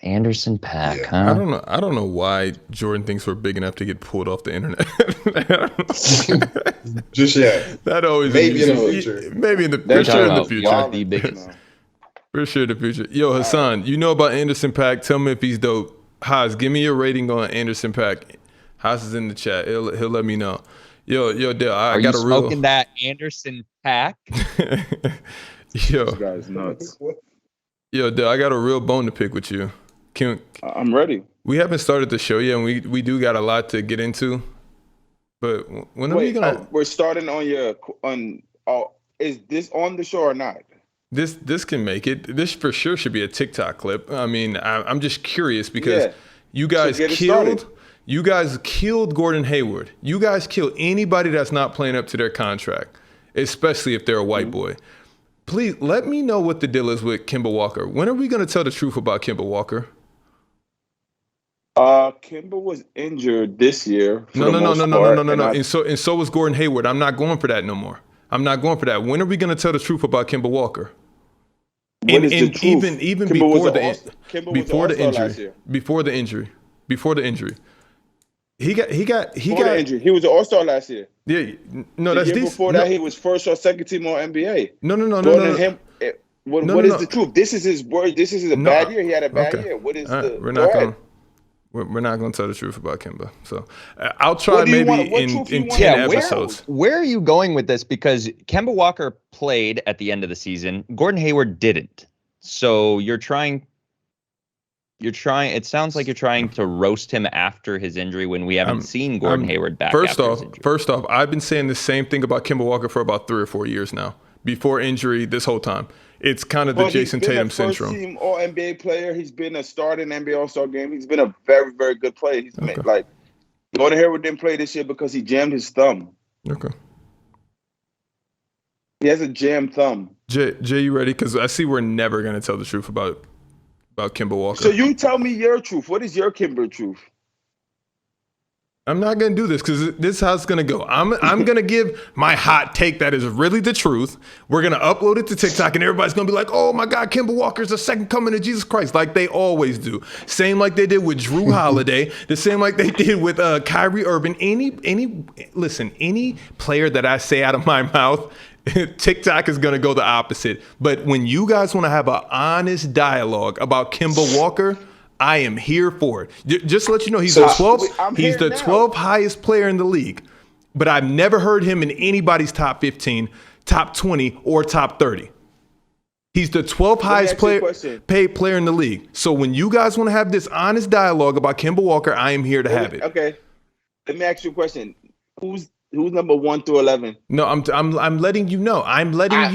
Anderson Paak, Yeah. huh? I don't know why Jordan thinks we're big enough to get pulled off the internet. Just yet. That always Maybe in the future. Maybe in the They're for sure in the talking future. about the biggest. For sure in the future. Yo, Hassan, you know about Anderson Paak? Tell me if he's dope. Haas, give me your rating on Anderson Paak. Haas is in the chat. He'll let me know. Yo, Dale, I got a real. Are you smoking that Anderson Paak? Yo, This guy's nuts. Yo, Dale, I got a real bone to pick with you. I'm ready. We haven't started the show yet, and we do got a lot to get into. But when are we gonna? We're starting on. Is this on the show or not? This can make it. This for sure should be a TikTok clip. I mean, I'm just curious because you guys killed Gordon Hayward. You guys kill anybody that's not playing up to their contract, especially if they're a white boy. Please let me know what the deal is with Kemba Walker. When are we going to tell the truth about Kemba Walker? Kemba was injured this year. No. And so was Gordon Hayward. I'm not going for that no more. I'm not going for that. When are we going to tell the truth about Kemba Walker? What is the truth? Even Kemba before the injury. injury. Before the injury. He got injury. He was an all-star last year. Yeah, no, the that's year decent. Before that, he was first or second team all NBA. No. What is the truth? This is his word. This is a bad year. He had a bad year. What is the? We're not going to tell the truth about Kemba. So I'll try maybe in 10 episodes. Where are you going with this? Because Kemba Walker played at the end of the season. Gordon Hayward didn't. So it sounds like you're trying to roast him after his injury when we haven't seen Gordon Hayward back after his injury. First off, I've been saying the same thing about Kemba Walker for about 3 or 4 years now. Before injury, this whole time. It's kind of the Jason Tatum syndrome. He's been a first-team All-NBA player. He's been a starter in NBA All-Star game. He's been a very, very good player. He's been, Gordon Hayward didn't play this year because he jammed his thumb. Okay. He has a jammed thumb. Jay, you ready? Because I see we're never going to tell the truth about Kemba Walker. So you tell me your truth. What is your Kemba truth? I'm not going to do this because this is how it's going to go. I'm going to give my hot take that is really the truth. We're going to upload it to TikTok and everybody's going to be like, oh my God, Kemba Walker's the second coming of Jesus Christ, like they always do. Same like they did with Drew Holiday. The same like they did with Kyrie Irving. Any player that I say out of my mouth, TikTok is going to go the opposite. But when you guys want to have an honest dialogue about Kemba Walker, I am here for it. Just to let you know, he's the 12th highest player in the league. But I've never heard him in anybody's top 15, top 20, or top 30. He's the 12th highest paid player in the league. So when you guys want to have this honest dialogue about Kemba Walker, I am here to have it. Okay. Let me ask you a question. Who's number 1 through 11? No, I'm letting you know. I'm letting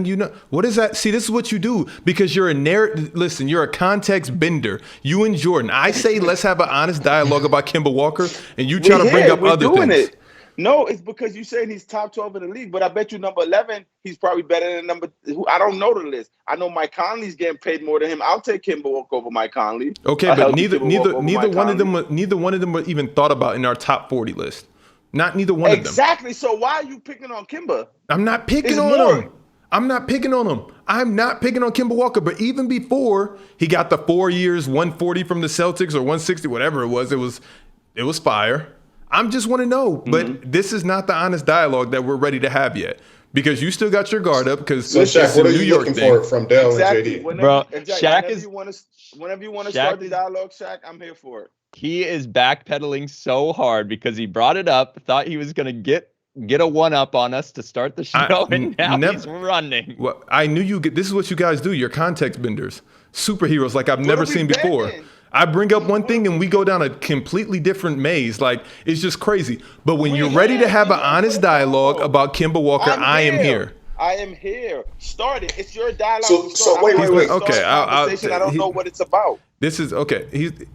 you know. What is that? See, this is what you do because you're you're a context bender. You and Jordan. I say let's have an honest dialogue about Kemba Walker, and you try to bring up other things. No, it's because you're saying he's top 12 in the league, but I bet you number 11, he's probably better than number. I don't know the list. I know Mike Conley's getting paid more than him. I'll take Kemba Walker over Mike Conley. Okay, but neither one of them were even thought about in our top 40 list. Neither one of them. Exactly. So why are you picking on Kemba? I'm not picking on him. I'm not picking on Kemba Walker. But even before he got the 4 years, 140 from the Celtics or 160, whatever it was fire. I just want to know. But this is not the honest dialogue that we're ready to have yet. Because you still got your guard up. Because so Shaq, what are you looking for from Dell and JD? Whenever you want to start the dialogue, Shaq, I'm here for it. He is backpedaling so hard because he brought it up, thought he was going to get a one-up on us to start the show, and now he's running. Well, I knew this is what you guys do. You're context benders. Superheroes like I've never seen before. I bring up one thing and we go down a completely different maze. Like, it's just crazy. But when you're ready to have an honest dialogue about Kemba Walker, I am here. I am here. Start it. It's your dialogue. So wait. Okay, I don't know what it's about. This is okay.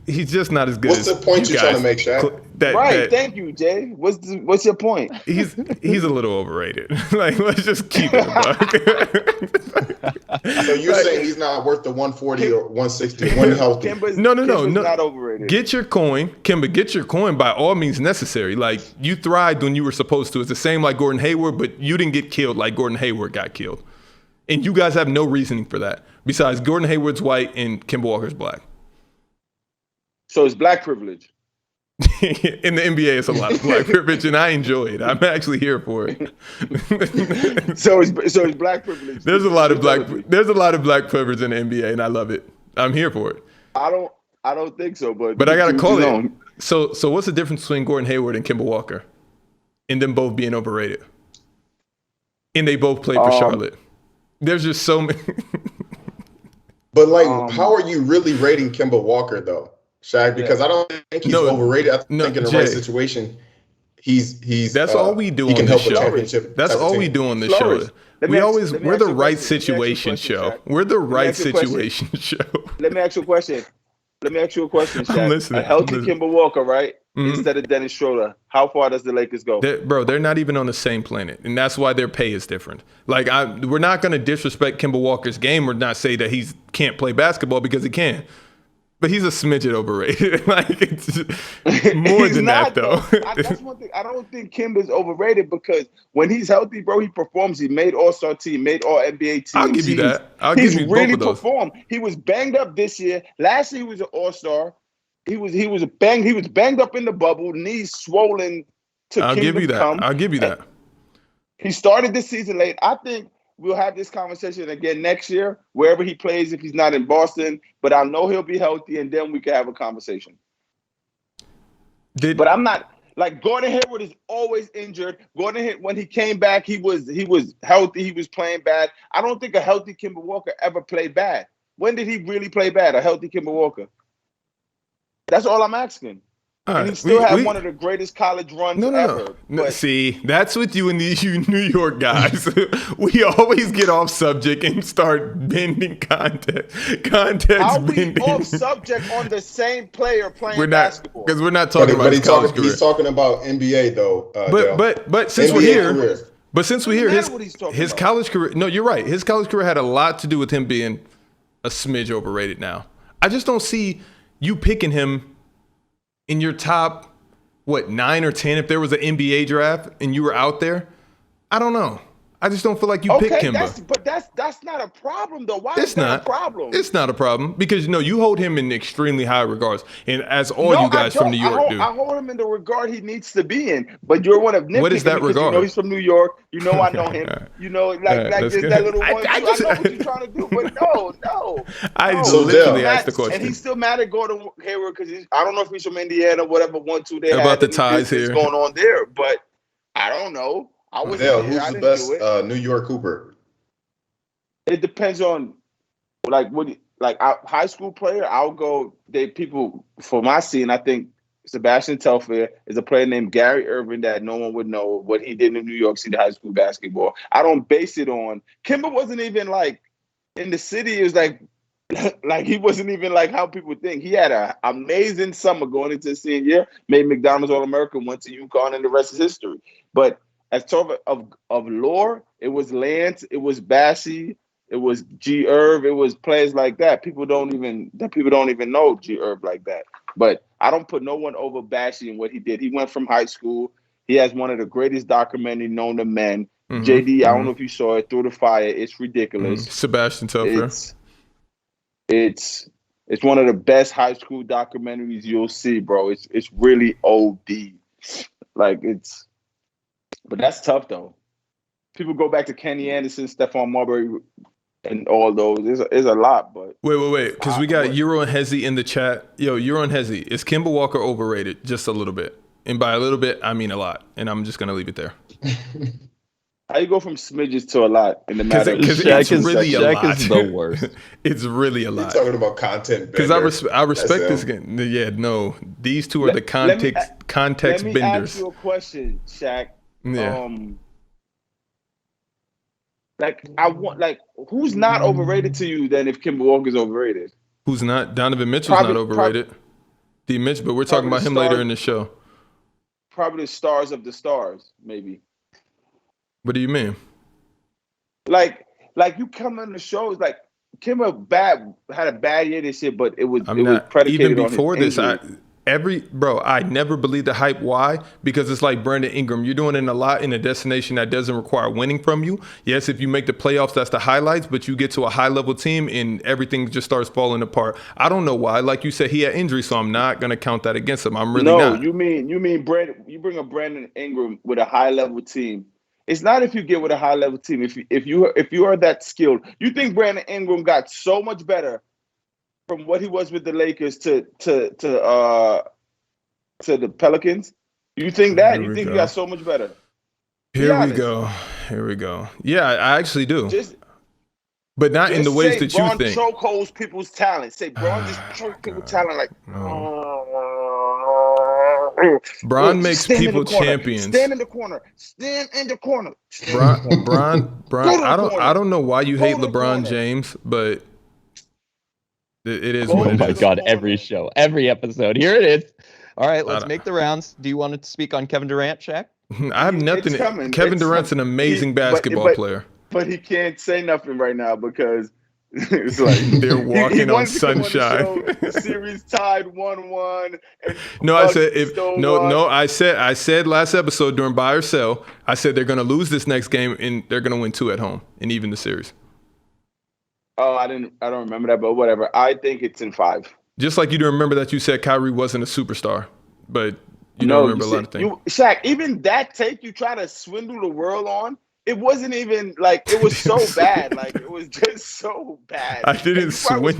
He's just not as good. What's the point you're trying to make, Shaq? Thank you, Jay. What's your point? He's a little overrated. Like, let's just keep it. So you're saying he's not worth the 140 or 160 when healthy? No. Not overrated. Get your coin, Kemba. Get your coin by all means necessary. Like, you thrived when you were supposed to. It's the same like Gordon Hayward, but you didn't get killed like Gordon Hayward got killed. And you guys have no reasoning for that. Besides, Gordon Hayward's white and Kemba Walker's black. So it's black privilege. In the NBA, it's a lot of black privilege, and I enjoy it. I'm actually here for it. so it's black privilege. There's a lot of black privilege in the NBA, and I love it. I'm here for it. I don't think so, but I gotta call it. So what's the difference between Gordon Hayward and Kemba Walker, and them both being overrated? And they both played for Charlotte. There's just so many. But how are you really rating Kemba Walker though, Shaq? Because I don't think he's overrated. I think in the right situation, he's. That's all we do on this show. That's all we do on this show. We're the right situation show. We're the right situation show. Let me ask you a question. Shaq. I'm listening. A healthy Kemba Walker, right? Mm-hmm. Instead of Dennis Schroeder, how far does the Lakers go? They're not even on the same planet, and that's why their pay is different. We're not going to disrespect Kemba Walker's game or not say that he can't play basketball because he can. But he's a smidget overrated. It's more than that, though. That's one thing. I don't think Kemba's overrated because when he's healthy, bro, he performs. He made All-Star team, made All-NBA team. I'll give you that. He's really performed. He was banged up this year. Last year he was an All-Star. He was banged up in the bubble, knees swollen. I'll give you that. He started this season late. I think we'll have this conversation again next year, wherever he plays, if he's not in Boston. But I know he'll be healthy, and then we can have a conversation. But I'm not Gordon Hayward is always injured. When he came back, he was healthy. He was playing bad. I don't think a healthy Kemba Walker ever played bad. When did he really play bad? A healthy Kemba Walker. That's all I'm asking. And he still had one of the greatest college runs ever. No, see, that's with you and these New York guys. We always get off subject and start bending context. How we off subject on the same player playing basketball? Because we're not talking about his college career. He's talking about NBA though. But since we're here, his college career. No, you're right. His college career had a lot to do with him being a smidge overrated. Now, I just don't see you picking him in your top, 9 or 10 if there was an NBA draft and you were out there? I don't know. I just don't feel like you picked Kemba. But that's not a problem, though. Why is that a problem? It's not a problem because, you hold him in extremely high regards. And as you guys from New York do. I hold him in the regard he needs to be in. But you're one of nitpicking. What is that regard? He's from New York. I know him. That little one. I know what you're trying to do. But no. I literally asked the question. And he's still mad at Gordon Hayward because I don't know if he's from Indiana, whatever, 1-2 they about the ties here going on there. But I don't know. Who's the best New York Cooper? It depends on high school player. I'll go. People for my scene. I think Sebastian Telfair is a player named Gary Irvin that no one would know what he did in New York City high school basketball. I don't base it on Kemba. Wasn't even in the city. It was he wasn't even how people think. He had an amazing summer going into his senior year. Made McDonald's All-American. Went to UConn, and the rest is history. But as talk of lore, it was Lance, it was Bassey, it was G. Irv, it was players like that. People don't even know G. Irv like that. But I don't put no one over Bassey and what he did. He went from high school. He has one of the greatest documentaries known to men. Mm-hmm. JD, I don't know if you saw it, Through the Fire. It's ridiculous. Sebastian Telfair. It's one of the best high school documentaries you'll see, bro. It's really OD. But that's tough, though. People go back to Kenny Anderson, Stephon Marbury, and all those. There's a lot, but... Wait. Because we got Euro and Hezzy in the chat. Yo, Euro and Hezzy, is Kemba Walker overrated? Just a little bit. And by a little bit, I mean a lot. And I'm just going to leave it there. How you go from smidges to a lot in the matter? Because it's really a lot. Shaq is the worst. It's really a lot. You're talking about content. Because I respect this game. Yeah, no. These two are the context benders. Let me ask you a question, Shaq. Yeah. Who's not overrated to you then if Kemba Walker's overrated? Who's not? Donovan Mitchell's not overrated. D. Mitch, but we're talking about him later in the show. Probably the stars of the stars, maybe. What do you mean? You come on the shows Kemba had a bad year this year, but it was predicated even before on his this. injury. I never believed the hype. Why? Because it's like Brandon Ingram. You're doing it a lot in a destination that doesn't require winning from you. Yes, if you make the playoffs, that's the highlights, but you get to a high-level team and everything just starts falling apart. I don't know why. Like you said, he had injury, so I'm not going to count that against him. I'm really not. No, you mean Brandon, you bring a Brandon Ingram with a high-level team. It's not if you get with a high-level team. If you are that skilled, you think Brandon Ingram got so much better from what he was with the Lakers to the Pelicans? You think that? You think he got so much better? Here we go. Yeah, I actually do. But not in the ways that you think. Braun chokeholds people's talent. Say Braun just choke people's talent like. Braun makes people champions. Stand in the corner. Braun. I don't know why you hate LeBron James, but it is what it is. Oh my God! Every show, every episode. Here it is. All right, let's make the rounds. Do you want to speak on Kevin Durant, Shaq? I have nothing. Kevin Durant's an amazing basketball player. But he can't say nothing right now because it's like they're walking on sunshine. Series tied 1-1. No, I said I said last episode during buy or sell, I said they're going to lose this next game and they're going to win 2 at home and even the series. Oh, I don't remember that, but whatever. I think it's in 5. Just like you don't remember that you said Kyrie wasn't a superstar, but you don't remember a lot of things. Shaq, even that take you try to swindle the world on, it wasn't even like it was so bad. Like it was just so bad. I didn't swindle.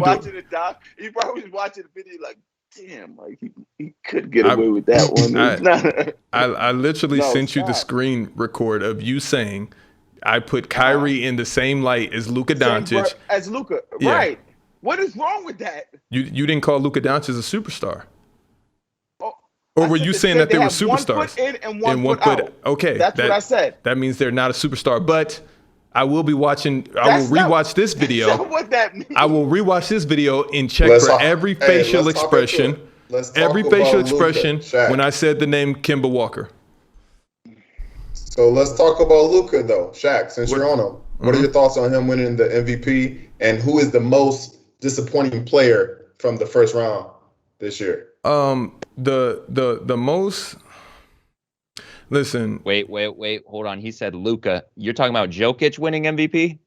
He probably was watching the video like, damn, like he could get away with that one. I literally sent you the screen record of you saying I put Kyrie in the same light as Luka Doncic. As Luka, right. What is wrong with that? You didn't call Luka Doncic a superstar. Or were you saying that they were superstars? 1 foot in and 1 foot out. Okay. That's what I said. That means they're not a superstar. But I will be watching. I will rewatch this video. That's not what that means. I will rewatch this video and check for every facial expression. Every facial expression when I said the name Kemba Walker. So let's talk about Luka, though. Shaq, since you're on him, what are your thoughts on him winning the MVP? And who is the most disappointing player from the first round this year? The most. Listen. Wait. Hold on. He said Luka. You're talking about Jokic winning MVP?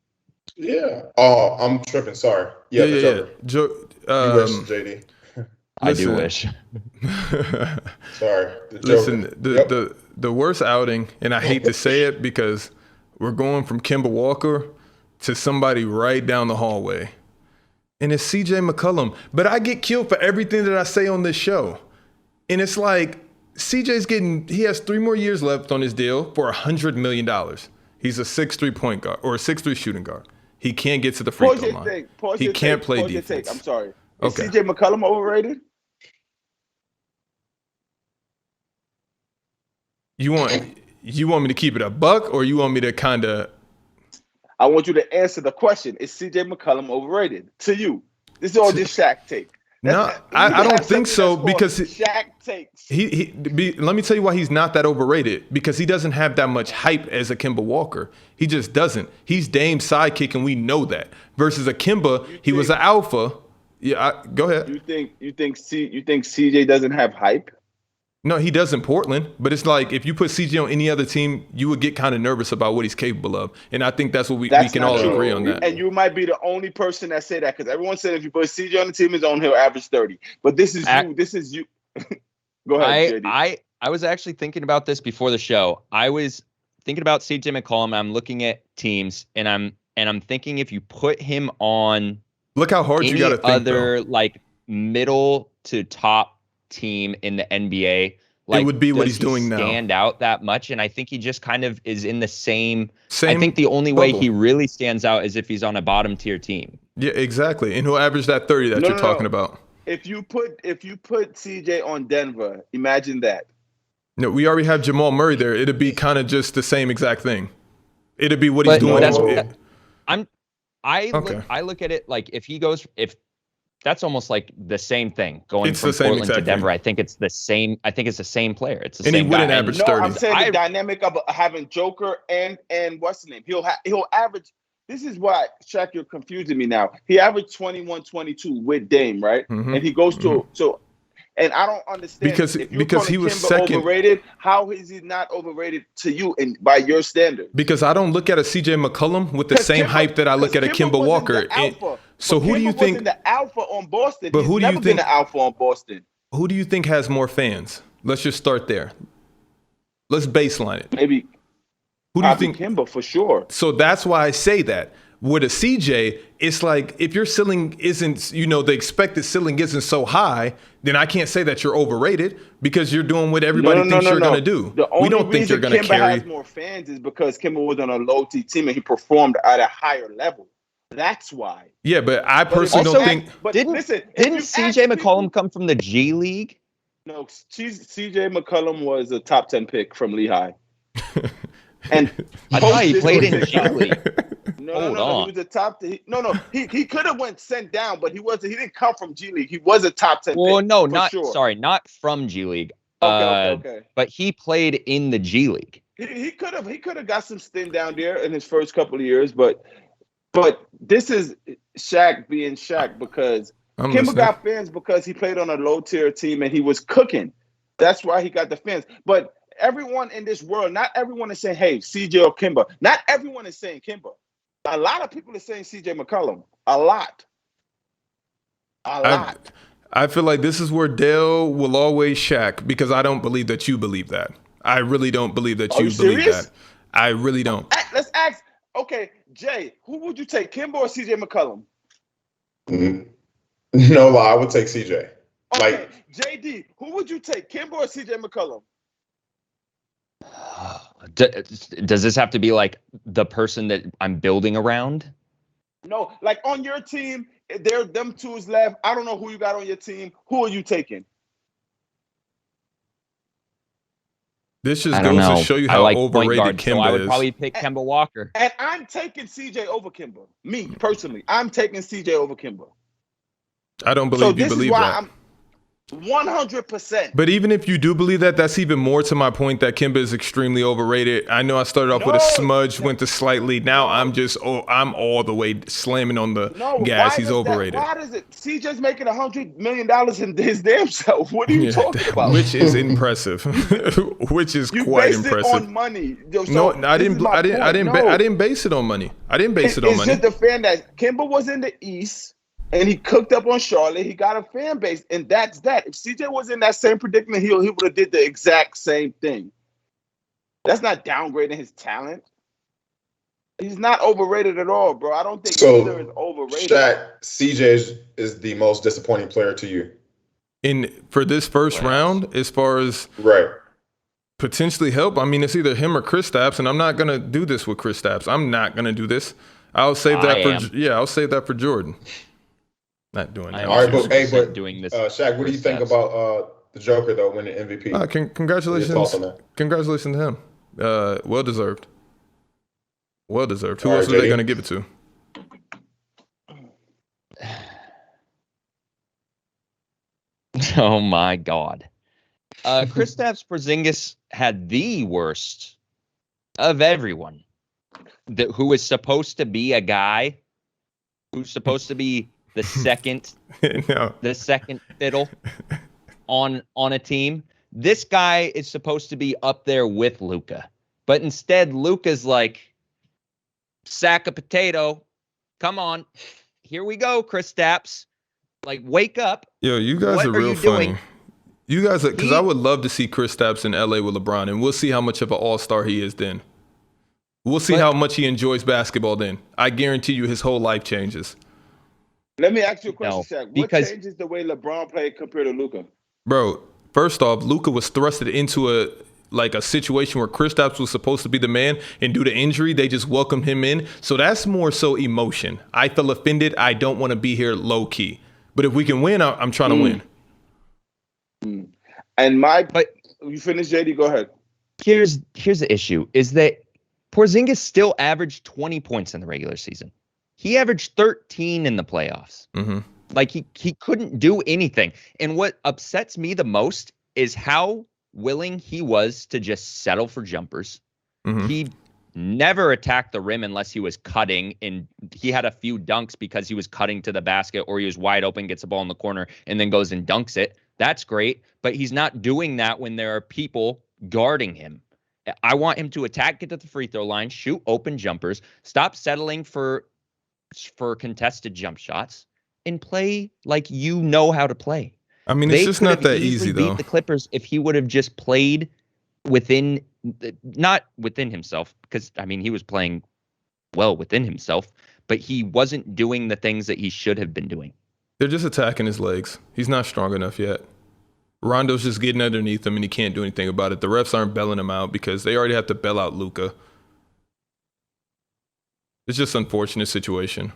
Yeah. Oh, I'm tripping. Sorry. Yeah. You wish, JD. I do wish. Sorry. Listen, the worst outing, and I hate to say it because we're going from Kemba Walker to somebody right down the hallway. And it's CJ McCollum. But I get killed for everything that I say on this show. And it's like he has 3 more years left on his deal for $100 million. He's a 6'3" point guard or a 6'3" shooting guard. He can't get to the free throw line. He can't play defense. I'm sorry. Is CJ McCollum overrated? You want me to keep it a buck, or you want me to kind of? I want you to answer the question. Is CJ McCollum overrated to you? This is all just Shaq take. I don't think so because Shaq takes. Let me tell you why he's not that overrated, because he doesn't have that much hype as a Kemba Walker. He just doesn't. He's Dame's sidekick, and we know that. Versus a Kemba, he was an alpha. Yeah, go ahead. You think CJ doesn't have hype? No, he does in Portland, but it's like if you put CJ on any other team, you would get kind of nervous about what he's capable of. And I think that's what we can all agree on that. And you might be the only person that say that, because everyone said if you put CJ on the team, he'll average 30. But this is you. This is you. Go ahead, JD. I was actually thinking about this before the show. I was thinking about CJ McCollum. I'm looking at teams, and I'm thinking if you put him on, look how hard you got to think. Other like middle to top team in the NBA, like, it would be what he's doing now. Stand out that much, and I think he just kind of is in the same. I think the only way he really stands out is if he's on a bottom tier team. Yeah, exactly, and he'll average that 30 that you're talking about. If you put CJ on Denver, imagine that. No, we already have Jamal Murray there. It'd be kind of just the same exact thing. It'd be what he's doing. I look at it like if that's almost like the same thing going from Portland to Denver. I think it's the same. I think it's the same player. It's the same guy. And he wouldn't average 30. I'm saying the dynamic of having Joker and what's the name? He'll average. This is why, Shaq, you're confusing me now. He averaged 21, 22 with Dame, right? Mm-hmm. And he goes to And I don't understand because he was Kemba second. Overrated. How is he not overrated to you and by your standard? Because I don't look at a CJ McCollum with the same hype that I look at a Kemba Walker. So who do you think? The alpha on Boston. But who do you think? Been the alpha on Boston. Who do you think has more fans? Let's just start there. Let's baseline it. Maybe. Who do you think? Kemba for sure. So that's why I say that. With a CJ, it's like if your ceiling isn't, the expected ceiling isn't so high, then I can't say that you're overrated because you're doing what everybody thinks you're going to do. We don't think you're going to carry. Kemba has more fans is because Kemba was on a low T team and he performed at a higher level. That's why. Yeah, but I personally don't think. But didn't CJ McCollum come from the G League? No, CJ McCollum was a top 10 pick from Lehigh. And I thought he played in G League. No, he was a top. He could have went sent down, but he wasn't. He didn't come from G League. He was a top 10. Well, pick, no, not from G League. Okay. But he played in the G League. He could have got some stint down there in his first couple of years, but this is Shaq being Shaq because Kemba got fans because he played on a low tier team and he was cooking. That's why he got the fans. But everyone in this world, not everyone is saying, hey, CJ or Kemba. Not everyone is saying Kemba. A lot of people are saying CJ McCollum. A lot. I feel like this is where Dale will always Shaq because I don't believe that you believe that. I really don't believe that you believe that. I really don't. Let's ask, okay, Jay, who would you take, Kemba or CJ McCollum? No lie, I would take CJ. Okay, JD, who would you take, Kemba or CJ McCollum? Does this have to be like the person that I'm building around? No, like on your team, them two is left. I don't know who you got on your team. Who are you taking? This just goes to show you how overrated Kemba is. I would probably pick Kemba Walker. And I'm taking CJ over Kemba. Me, personally, I'm taking CJ over Kemba. I don't believe you believe that. 100%. But even if you do believe that, that's even more to my point that Kemba is extremely overrated. I know I started off with a smudge, went to slightly. Now I'm all the way slamming on the gas. He's overrated. Why does it? CJ's making $100 million in his damn self. What are you talking about? Which is impressive. Which is quite impressive. It on money. I didn't base it on money. I didn't base it on money. It's just the fan that Kemba was in the East. And he cooked up on Charlotte. He got a fan base, and that's that. If CJ was in that same predicament, he would have did the exact same thing. That's not downgrading his talent. He's not overrated at all, bro. I don't think either is overrated. Shaq, CJ is the most disappointing player to you. For this first round, as far as potentially help, I mean, it's either him or Kristaps, and I'm not gonna do this with Kristaps. I'm not gonna do this. I'll save that for Jordan. Not doing that. All right, but doing this. Shaq, what do you think about the Joker though winning MVP? Congratulations to him. Well deserved. Who else are they going to give it to? Oh my God. Kristaps Porzingis had the worst of everyone. Who is supposed to be a guy who's supposed to be the second fiddle on a team. This guy is supposed to be up there with Luka. But instead, Luka's like, sack of potato. Come on. Here we go, Kristaps. Like, wake up. Yo, you guys are real funny. You guys, because I would love to see Kristaps in LA with LeBron, and we'll see how much of an all-star he is then. We'll see how much he enjoys basketball then. I guarantee you his whole life changes. Let me ask you a question, Shaq. What changes the way LeBron played compared to Luka? Bro, first off, Luka was thrusted into a situation where Kristaps was supposed to be the man, and due to injury, they just welcomed him in. So that's more so emotion. I feel offended. I don't want to be here low key. But if we can win, I'm trying to win. And you finished, JD? Go ahead. Here's the issue: is that Porzingis still averaged 20 points in the regular season. He averaged 13 in the playoffs. Mm-hmm. Like he couldn't do anything. And what upsets me the most is how willing he was to just settle for jumpers. Mm-hmm. He never attacked the rim unless he was cutting, and he had a few dunks because he was cutting to the basket or he was wide open, gets the ball in the corner, and then goes and dunks it. That's great, but he's not doing that when there are people guarding him. I want him to attack, get to the free throw line, shoot open jumpers, stop settling for contested jump shots, and play like you know how to play. I mean, it's just not that easy, though. Beat the Clippers if he would have just played not within himself, because, I mean, he was playing well within himself, but he wasn't doing the things that he should have been doing. They're just attacking his legs. He's not strong enough yet. Rondo's just getting underneath him, and he can't do anything about it. The refs aren't bailing him out because they already have to bail out Luka. It's just an unfortunate situation.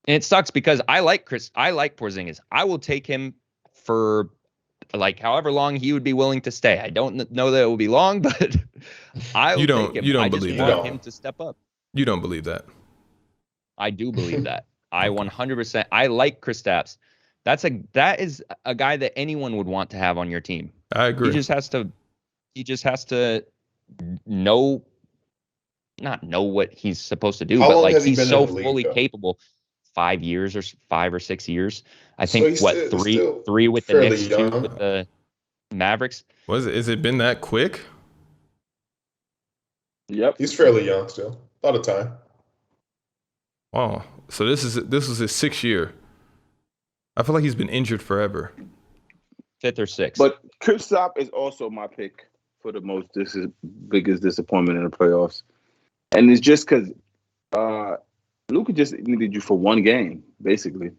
And it sucks because I like Porzingis. I will take him for like however long he would be willing to stay. I don't know that it will be long, but I will take him. You don't I believe just that. want him to step up. You don't believe that. I do believe that. I 100%. I like Kristaps. That is a guy that anyone would want to have on your team. I agree. He just has to not know what he's supposed to do, but like he's so fully capable. 5 years or 5 or 6 years. I think three with the Knicks, 2 with the Mavericks. Has it been that quick? Yep. He's fairly young still. A lot of time. Wow. So this was his 6th year. I feel like he's been injured forever. 5th or 6th. But Kristaps is also my pick for the biggest disappointment in the playoffs. And it's just because Luka just needed you for one game, basically.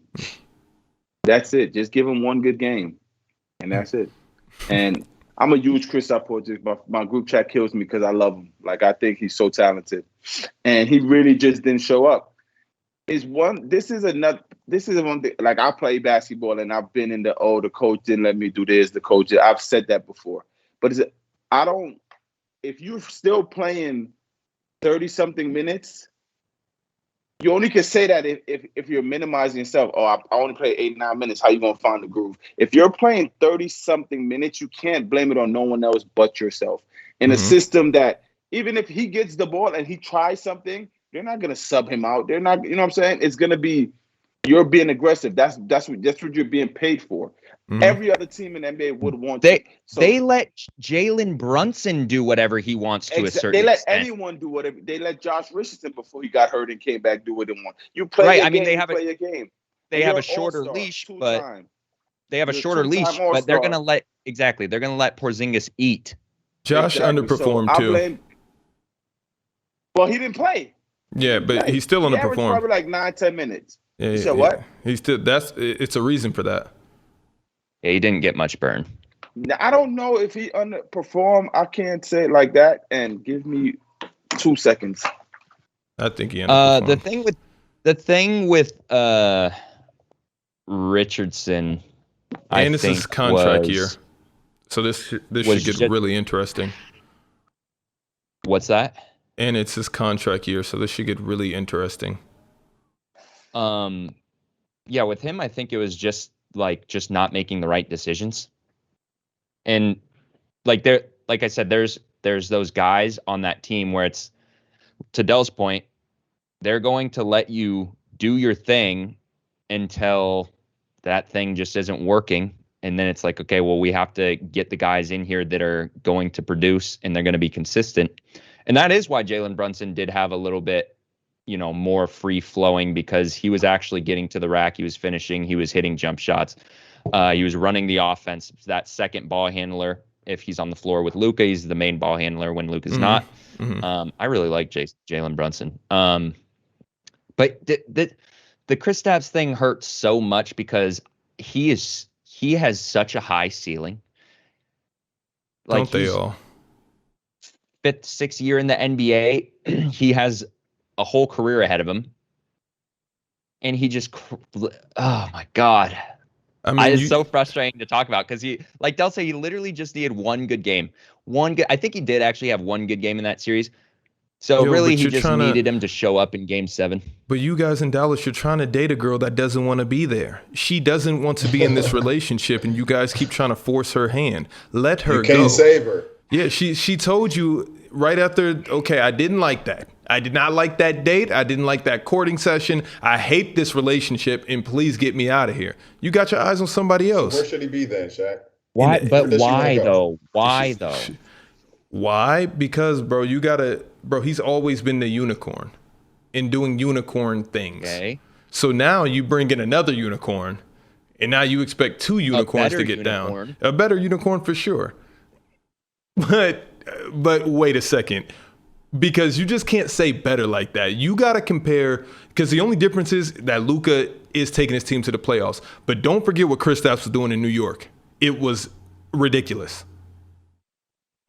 That's it. Just give him one good game, and that's it. And I'm a huge Kristaps Porzingis. My group chat kills me because I love him. Like, I think he's so talented, and he really just didn't show up. This is one thing. Like, I play basketball, and I've been in the coach didn't let me do this. The coach, I've said that before. But if you're still playing 30-something minutes. You only can say that if you're minimizing yourself. Oh, I only play 89 minutes. How you going to find the groove? If you're playing 30-something minutes, you can't blame it on no one else but yourself. In a system that even if he gets the ball and he tries something, they're not going to sub him out. They're not, you know what I'm saying? It's going to be you're being aggressive. That's what you're being paid for. Every other team in the NBA would want they let Jalen Brunson do whatever he wants to a certain extent. They let anyone do whatever. They let Josh Richardson before he got hurt and came back do what they want. You play your game, they have play your game. They have a shorter leash, but they're going to let Porzingis eat. Josh underperformed too. Well, he didn't play. Yeah, but he still underperformed. Probably like 9-10 minutes. Yeah, so what? It's a reason for that. Yeah, he didn't get much burn. Now, I don't know if he underperformed. I can't say it like that. And give me 2 seconds. I think he underperformed. The thing with Richardson, and this is contract year, so this should get really interesting. What's that? And it's his contract year, so this should get really interesting. Yeah, with him, I think it was just not making the right decisions. And like I said, there's those guys on that team where it's, to Dell's point, they're going to let you do your thing until that thing just isn't working. And then it's like, okay, well, we have to get the guys in here that are going to produce and they're going to be consistent. And that is why Jalen Brunson did have a little bit, more free flowing, because he was actually getting to the rack. He was finishing. He was hitting jump shots. He was running the offense. That second ball handler. If he's on the floor with Luka, he's the main ball handler when Luka's not. I really like Jalen Brunson. But the Kristaps thing hurts so much because he has such a high ceiling. Like, don't they all? 5th, 6th year in the NBA. He has a whole career ahead of him. And he just, oh my God. I mean, it's so frustrating to talk about because he, like Del said, he literally just needed one good game. I think he did actually have one good game in that series. So really, he just needed him to show up in Game 7. But you guys in Dallas, you're trying to date a girl that doesn't want to be there. She doesn't want to be in this relationship, and you guys keep trying to force her hand. Let her go. You can't save her. Yeah, she told you right after, okay, I didn't like that. I did not like that date. I didn't like that courting session. I hate this relationship, and please get me out of here. You got your eyes on somebody else. So where should he be then, Shaq? Why? But Where does she wanna why go? though? Why though? Why? Because, bro, he's always been the unicorn and doing unicorn things. Okay. So now you bring in another unicorn, and now you expect two unicorns to get unicorn. down. A better unicorn for sure. But wait a second. Because you just can't say better like that. You got to compare, because the only difference is that Luka is taking his team to the playoffs. But don't forget what Kristaps was doing in New York. It was ridiculous.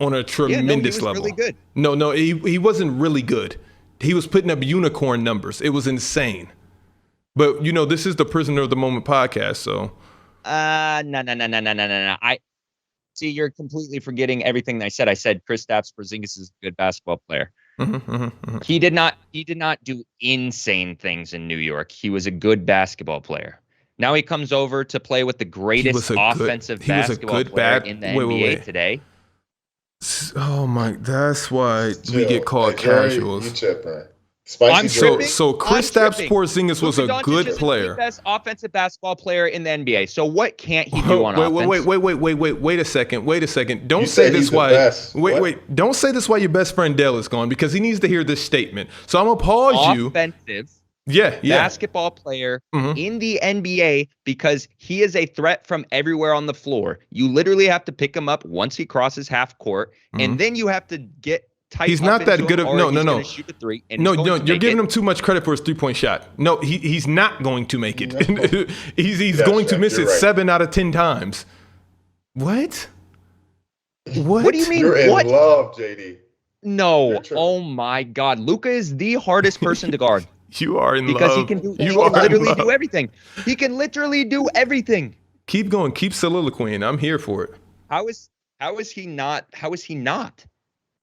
On a tremendous level. Really good. No, he wasn't really good. He was putting up unicorn numbers. It was insane. But, this is the Prisoner of the Moment podcast, so. No. See, you're completely forgetting everything I said. I said Kristaps Porzingis is a good basketball player. He did not do insane things in New York. He was a good basketball player. Now he comes over to play with the greatest offensive basketball player in the NBA today. Oh my! That's why we get called casuals. You tripping? So Kristaps Porzingis was a good player. The best offensive basketball player in the NBA. So what can't he do on offense? Wait a second. Don't say this why. Wait. Don't say this why your best friend Dale is gone, because he needs to hear this statement. So I'm gonna pause you. Offensive. Yeah. Basketball player in the NBA, because he is a threat from everywhere on the floor. You literally have to pick him up once he crosses half court, and then you have to get tight. He's not that good of no. Shoot a three, no, you're giving him too much credit for his 3-point shot. No, he's not going to make it. No. he's going to miss it 7 out of 10 times. What? What do you mean? You're in love, JD. No. Oh my God. Luka is the hardest person to guard. You are in because love. He can literally do everything. He can literally do everything. Keep going. Keep soliloquying. I'm here for it. How is he not?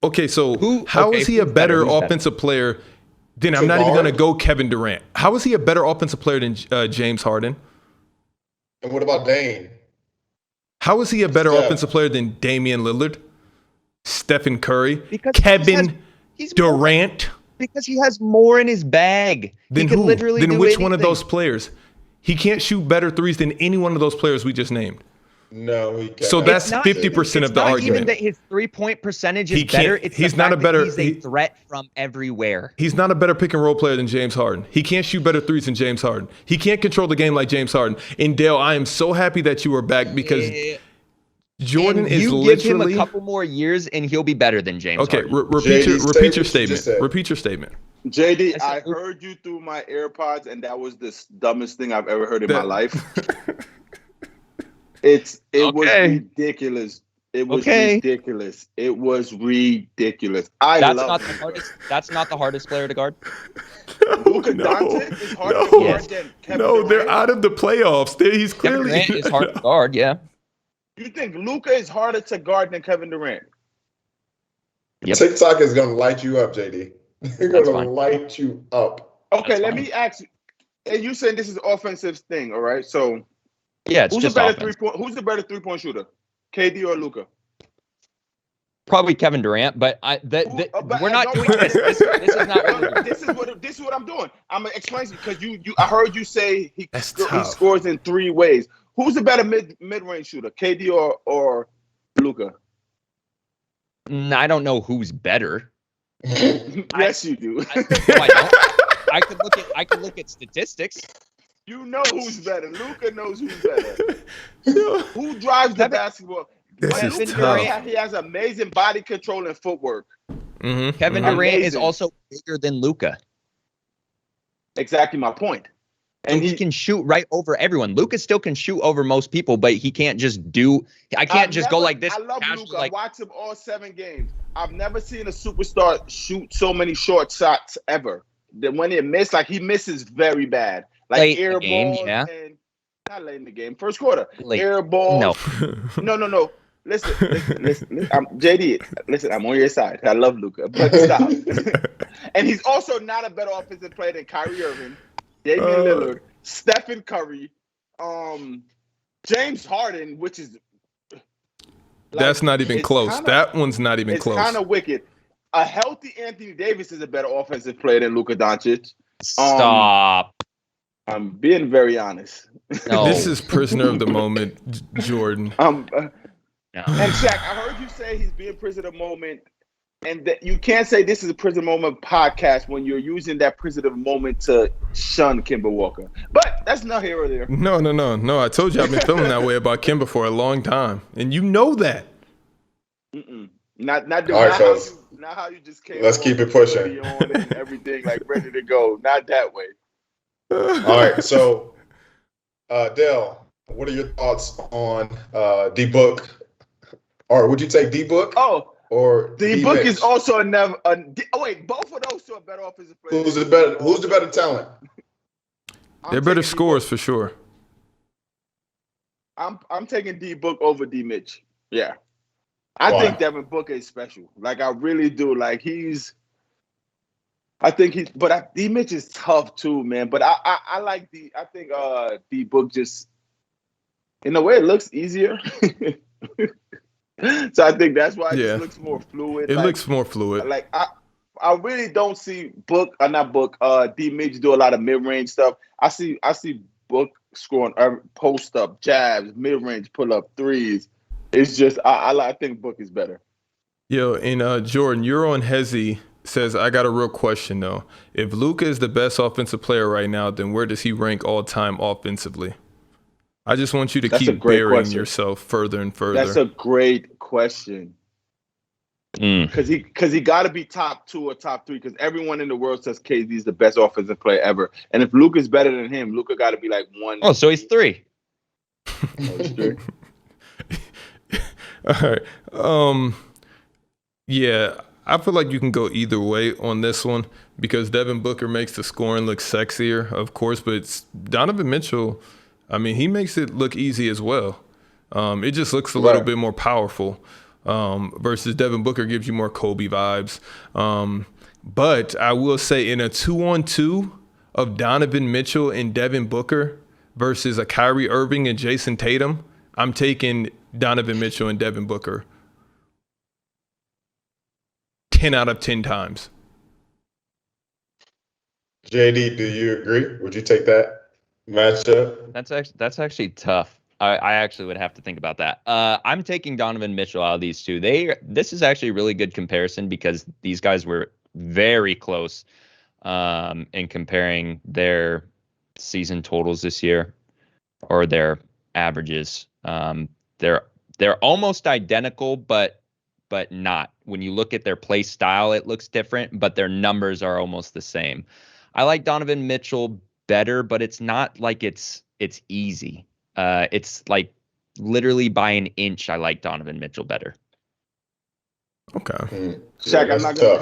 Okay, so how is he a better offensive player than, I'm not even going to go Kevin Durant. How is he a better offensive player than James Harden? And what about Dame? How is he a better offensive player than Damian Lillard, Stephen Curry, Kevin Durant? Because he has more in his bag. Than he can who? Literally than do which anything. One of those players? He can't shoot better threes than any one of those players we just named. No, he can't. So that's 50% of the argument. It's not even that his 3-point percentage is better. It's he's a threat from everywhere. He's not a better pick and roll player than James Harden. He can't shoot better threes than James Harden. He can't control the game like James Harden. And Dale, I am so happy that you are back, because Jordan is literally. You give him a couple more years and he'll be better than James Harden. Repeat your statement. Repeat your statement. JD, I heard you through my AirPods, and that was the dumbest thing I've ever heard in my life. It was ridiculous. It was ridiculous. It was ridiculous. That's not the hardest player to guard. Luka Doncic is harder to guard than Kevin Durant. They're out of the playoffs. He's clearly Kevin Durant is hard to guard. Yeah. You think Luka is harder to guard than Kevin Durant? Yep. TikTok is gonna light you up, JD. They're gonna light you up. Okay, let me ask you. And you saying this is an offensive thing, all right? So yeah, it's who's just the better who's the better 3-point shooter? KD or Luka? Probably Kevin Durant, but we're not doing this. This is not. This is what I'm doing. I'm gonna explain because I heard you say he scores in 3 ways. Who's the better mid-range shooter, KD or Luka? I don't know who's better. Yes, you do. I don't. I could look at statistics. You know who's better. Luka knows who's better. Who drives the basketball? He has amazing body control and footwork. Mm-hmm. Kevin Durant is also bigger than Luka. Exactly my point. And he can shoot right over everyone. Luka still can shoot over most people, but he can't just do. I can't just go like this. I love Luka. I watched him all 7 games. I've never seen a superstar shoot so many short shots ever. That when it missed, he misses very bad. Like air balls and not late in the game. First quarter. Air balls. No. Listen. JD, listen, I'm on your side. I love Luka, but stop. And he's also not a better offensive player than Kyrie Irving, Damian Lillard, Stephen Curry, James Harden, which is that's not even close. That one's not even close. It's kind of wicked. a healthy Anthony Davis is a better offensive player than Luka Doncic. Stop. I'm being very honest. No. This is prisoner of the moment, Jordan. No. No. And Shaq, I heard you say he's being prisoner of the moment, and that you can't say this is a prisoner of the moment podcast when you're using that prisoner of the moment to shun Kemba Walker. But that's not here or there. No. I told you I've been feeling that way about Kemba for a long time, and you know that. Not All right, fellas. Not how you just came. Let's keep it pushing. On and everything like ready to go. Not that way. All right, so Dale, what are your thoughts on D-Book? Or would you take D-Book? Oh, or D-Book is also wait, both of those two are better offensive players. Who's the better talent? They're better scores for sure. I'm taking D-Book over D-Mitch. Yeah. I think Devin Booker is special. Like, I really do. Like, D-Mitch is tough too, man. But I like I think D-Book just, in a way, it looks easier. So I think that's why it just looks more fluid. It looks more fluid. Like, I really don't see D-Mitch do a lot of mid-range stuff. I see Book scoring post-up, jabs, mid-range, pull-up threes. It's just I think Book is better. Yo, and Jordan, you're on Hezzy says, I got a real question though. If Luka is the best offensive player right now, then where does he rank all time offensively? I just want you to keep burying yourself further and further. That's a great question. Because he got to be top 2 or top 3. Because everyone in the world says KD is the best offensive player ever. And if Luka's better than him, Luka got to be like 1. Oh, so he's 3. All right. Yeah, I feel like you can go either way on this one because Devin Booker makes the scoring look sexier, of course, but it's Donovan Mitchell, I mean, he makes it look easy as well. It just looks a little bit more powerful versus Devin Booker gives you more Kobe vibes. But I will say in a 2-on-2 of Donovan Mitchell and Devin Booker versus a Kyrie Irving and Jason Tatum, I'm taking Donovan Mitchell and Devin Booker 10 out of 10 times. JD, do you agree? Would you take that matchup? That's actually tough. I actually would have to think about that. I'm taking Donovan Mitchell out of these two. This is actually a really good comparison because these guys were very close in comparing their season totals this year or their averages. They're almost identical, but not. When you look at their play style, it looks different, but their numbers are almost the same. I like Donovan Mitchell better, but it's not like it's easy. It's like literally by an inch. I like Donovan Mitchell better. Okay. Shaq, I'm not gonna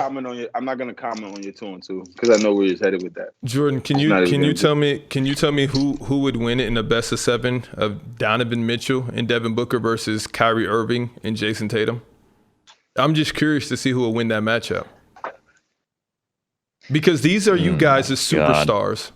comment on your 2-on-2 because I know where you're headed with that. Jordan, can you tell me who would win it in the best of 7 of Donovan Mitchell and Devin Booker versus Kyrie Irving and Jason Tatum? I'm just curious to see who will win that matchup. Because these are you guys as superstars.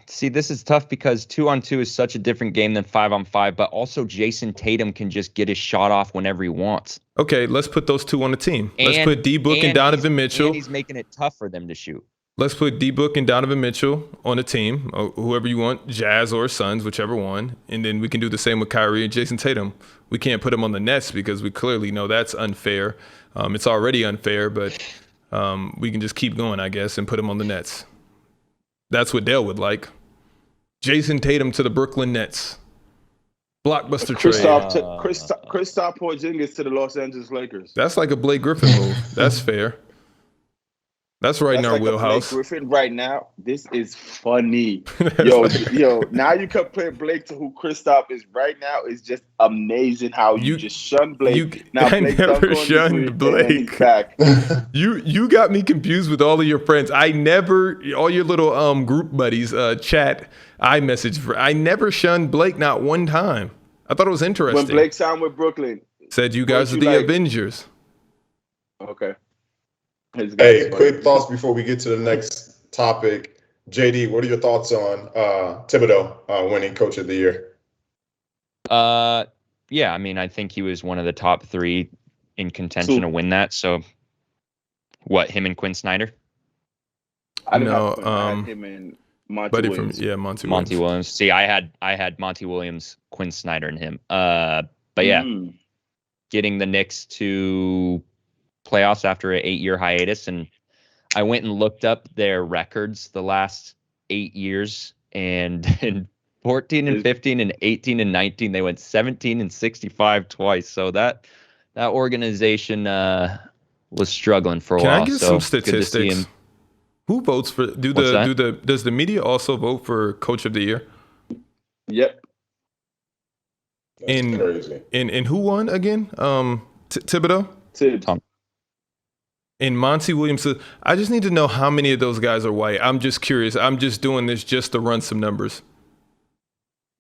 See, this is tough because 2-on-2 is such a different game than 5-on-5, but also Jason Tatum can just get his shot off whenever he wants. Okay, let's put those two on the team. Let's put D-Book and Donovan Mitchell. And he's making it tough for them to shoot. Let's put D-Book and Donovan Mitchell on a team, or whoever you want, Jazz or Suns, whichever one. And then we can do the same with Kyrie and Jason Tatum. We can't put them on the Nets because we clearly know that's unfair. It's already unfair, but we can just keep going, I guess, and put them on the Nets. That's what Dale would like. Jason Tatum to the Brooklyn Nets. Blockbuster trade. Kristaps Porzingis to the Los Angeles Lakers. That's like a Blake Griffin move. That's fair. That's right in our wheelhouse. Blake Griffin right now, this is funny. Yo, now you compare Blake to who Kristaps is right now. Is just amazing how you just shun Blake. I never shunned Blake. You got me confused with all of your friends. All your little group buddies, chat, iMessage. I never shunned Blake, not one time. I thought it was interesting. When Blake signed with Brooklyn. Said you guys are the Avengers. Okay. Hey, quick thoughts before we get to the next topic. JD, what are your thoughts on Thibodeau winning Coach of the Year? Yeah, I mean, I think he was one of the top 3 in contention to win that. So, what, him and Quinn Snyder? I didn't No, have him and Monty buddy Williams. Monty Williams. See, I had Monty Williams, Quinn Snyder, and him. But yeah, getting the Knicks to playoffs after an 8-year hiatus, and I went and looked up their records the last 8 years, and in 14 and 15 and 18 and 19, they went 17 and 65 twice. So that organization was struggling for a while. Can I get some statistics? Who votes for? Does the media also vote for Coach of the Year? Yep. That's crazy. And who won again? Thibodeau. Tom. And Monty Williams. I just need to know how many of those guys are white. I'm just curious. I'm just doing this just to run some numbers.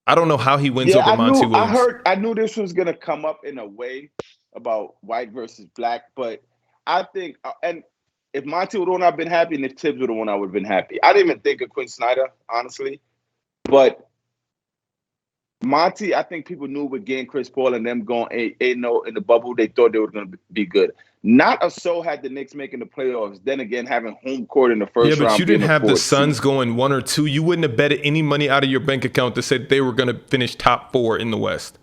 I don't know how he wins over Monty Williams. I knew this was gonna come up in a way about white versus black, but I think and if Monty would have been happy, and if Tibbs would have won, I would have been happy. I didn't even think of Quinn Snyder, honestly, but Monty, I think people knew with getting Chris Paul and them going 8-0 in the bubble, they thought they were going to be good. Not a so had the Knicks making the playoffs. Then again, having home court in the first round. Yeah, but you didn't have the Suns going 1 or 2. You wouldn't have betted any money out of your bank account to say they were going to finish top 4 in the West.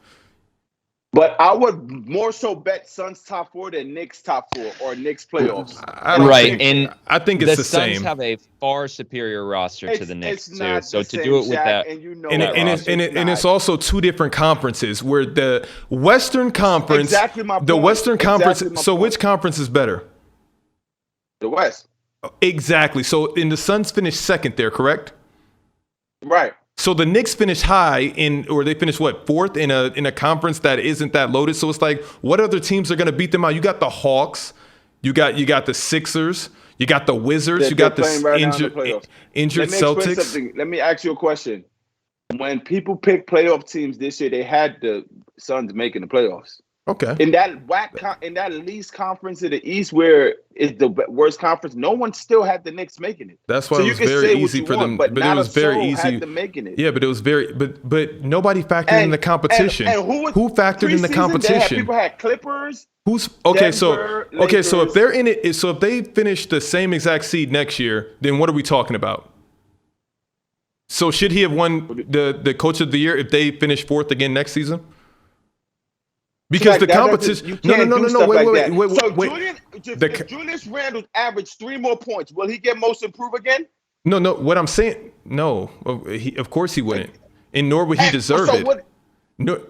But I would more so bet Suns top 4 than Knicks top 4 or Knicks playoffs. Right, and I think it's the Suns same. have a far superior roster to the Knicks too. So to same, do it with Jack, that, and it's also 2 different conferences. Where the Western Conference, exactly my point. The Western Conference. Exactly So which conference is better? The West. Exactly. So the Suns finished second there, correct? Right. So the Knicks finished high or they finished what, 4th in a conference that isn't that loaded. So it's like, what other teams are going to beat them out? You got the Hawks, you got the Sixers, you got the Wizards, you got the injured Celtics. Let me ask you a question. When people pick playoff teams this year, they had the Suns making the playoffs. Okay. In that least conference in the East, where it's the worst conference, no one still had the Knicks making it. That's why it was very easy for them. But it was very easy. Had them making it. Yeah, but it was but nobody factored in the competition. And who factored in the competition? People had Clippers. Okay? Denver, So if they're in it, so if they finish the same exact seed next year, then what are we talking about? So should he have won the Coach of the Year if they finish 4th again next season? Because the competition. No. Wait. If Julius Randle averaged 3 more points, will he get most improved again? No. What I'm saying, no. Of course he wouldn't, and nor would he deserve it. No.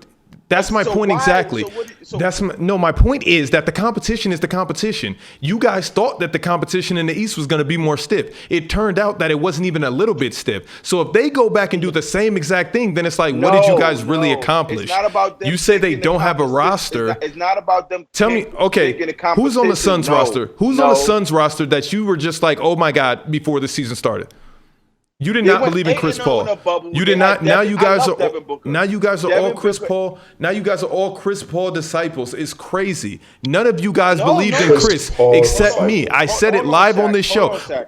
That's my point exactly. My point is that the competition is the competition. You guys thought that the competition in the East was going to be more stiff. It turned out that it wasn't even a little bit stiff. So if they go back and do the same exact thing, then it's like, what did you guys really accomplish? It's not about them. You say they don't have a roster. It's not about them. Tell me, okay, who's on the Suns roster? Who's on the Suns roster that you were just like, oh my God, before the season started? You did not believe in Chris Paul. You did not. Now you guys are all Chris Paul. Now you guys are all Chris Paul disciples. It's crazy. None of you guys believed in Chris except me. I said it live on this show. Hold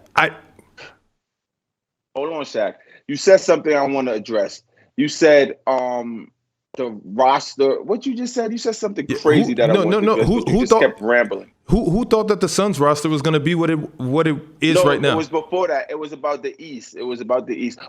on, Shaq. You said something I want to address. You said the roster. What you just said? You said something crazy that I want to address. Who just kept rambling? Who thought that the Suns roster was going to be what it is right now? It was before that. It was about the East.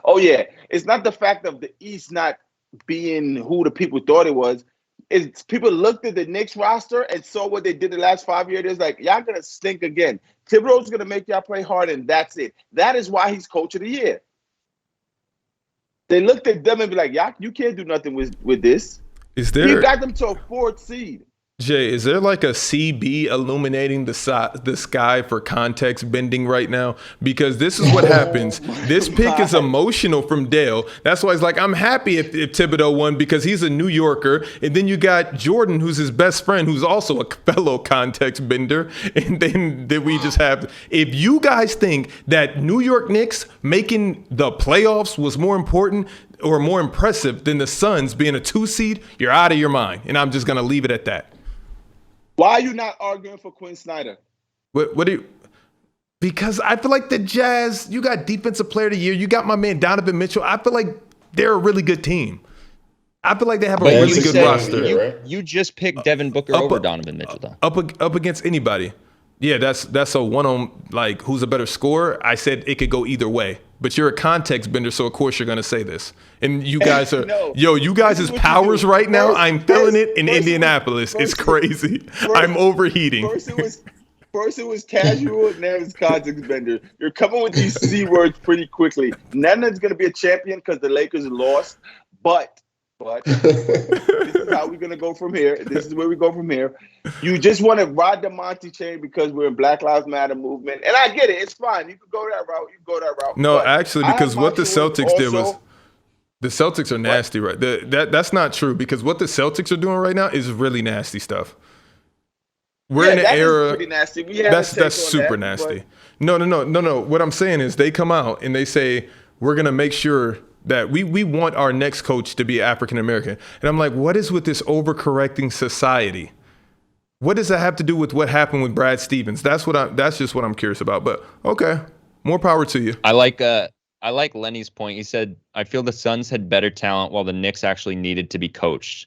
Oh yeah, it's not the fact of the East not being who the people thought it was. It's people looked at the Knicks roster and saw what they did the last 5 years. It's like, y'all gonna stink again. Thibodeau's gonna make y'all play hard, and that's it. That is why he's Coach of the Year. They looked at them and be like, y'all, you can't do nothing with this. He got them to a 4th seed. Jay, is there like a CB illuminating the sky for context bending right now? Because this is what happens. This pick is emotional from Dale. That's why he's like, I'm happy if Thibodeau won because he's a New Yorker. And then you got Jordan, who's his best friend, who's also a fellow context bender. And then we just have, if you guys think that New York Knicks making the playoffs was more important or more impressive than the Suns being a 2 seed, you're out of your mind. And I'm just going to leave it at that. Why are you not arguing for Quinn Snyder? What do you? Because I feel like the Jazz, you got Defensive Player of the Year. You got my man Donovan Mitchell. I feel like they're a really good team. I feel like they have a But really you good said roster. right? you just picked Devin Booker over Donovan Mitchell, though. Up against anybody. Yeah, that's a one on like who's a better scorer. I said it could go either way, but you're a context bender, so of course you're gonna say this. And you guys are you guys' powers right now. I'm feeling it in Indianapolis. It's crazy. I'm overheating. First it was casual, now it's context bender. You're coming with these C words pretty quickly. None of it's gonna be a champion because the Lakers lost, but this is how we're gonna go from here. This is where we go from here. You just want to ride the Monty chain because we're in Black Lives Matter movement, and I get it. It's fine. You can go that route. You can go that route. No, but actually, because what the Celtics did was the Celtics are nasty, right? That's not true because what the Celtics are doing right now is really nasty stuff. We're in an era. Pretty nasty. That's super nasty. No. What I'm saying is they come out and they say we're gonna make sure that we want our next coach to be African American. And I'm like, what is with this overcorrecting society? What does that have to do with what happened with Brad Stevens? That's just what I'm curious about. But okay, more power to you. I like Lenny's point. He said, I feel the Suns had better talent while the Knicks actually needed to be coached.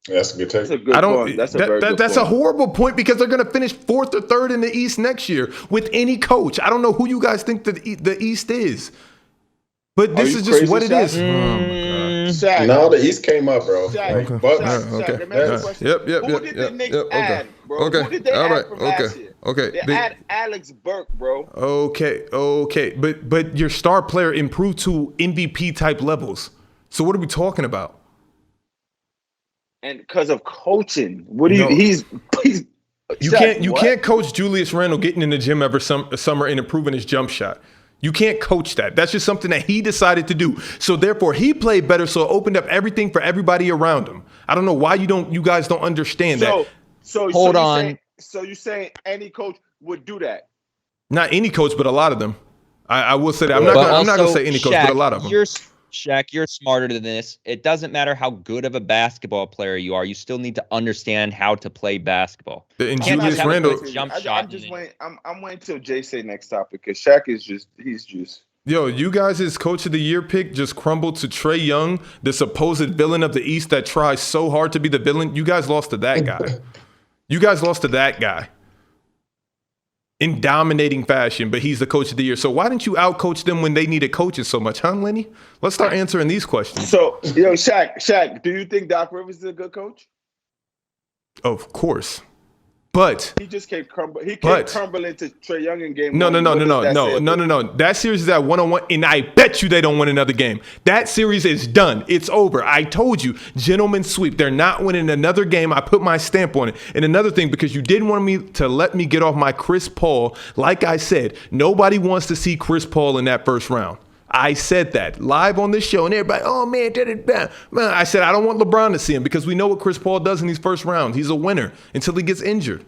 That's a good take. That's a good point. That's a horrible point because they're going to finish 4th or 3rd in the East next year with any coach. I don't know who you guys think the East is. But this is just what it is. Shaq. No, the East came up, bro. Shaq. Yep. Who did the Knicks add, bro? Okay. Who did they add from last year? Okay. They add Alex Burke, bro. Okay. But your star player improved to MVP type levels. So what are we talking about? And because of coaching, what do you? He's you can't coach Julius Randle getting in the gym every summer and improving his jump shot. You can't coach that. That's just something that he decided to do. So therefore, he played better. So it opened up everything for everybody around him. I don't know why you guys don't understand that. So hold on. So you're saying any coach would do that? Not any coach, but a lot of them. I will say that. I'm not gonna say any coach, but a lot of them. Shaq, you're smarter than this. It doesn't matter how good of a basketball player you are. You still need to understand how to play basketball. And Julius Randle, I'm waiting till Jay say next topic because Shaq he's just. Yo, you guys' coach of the year pick just crumbled to Trae Young, the supposed villain of the East that tries so hard to be the villain. You guys lost to that guy. In dominating fashion, but he's the coach of the year. So why didn't you outcoach them when they needed coaches so much, huh, Lenny? Let's start answering these questions. So, Shaq, do you think Doc Rivers is a good coach? Of course. But he just came crumbling to Trae Young in game No. one. That series is at 1-1, and I bet you they don't win another game. That series is done. It's over. I told you, gentlemen sweep. They're not winning another game. I put my stamp on it. And another thing, because you didn't want me to let me get off my Chris Paul, like I said, nobody wants to see Chris Paul in that first round. I said that live on this show, and everybody, oh man, I said I don't want LeBron to see him because we know what Chris Paul does in these first rounds. He's a winner until he gets injured.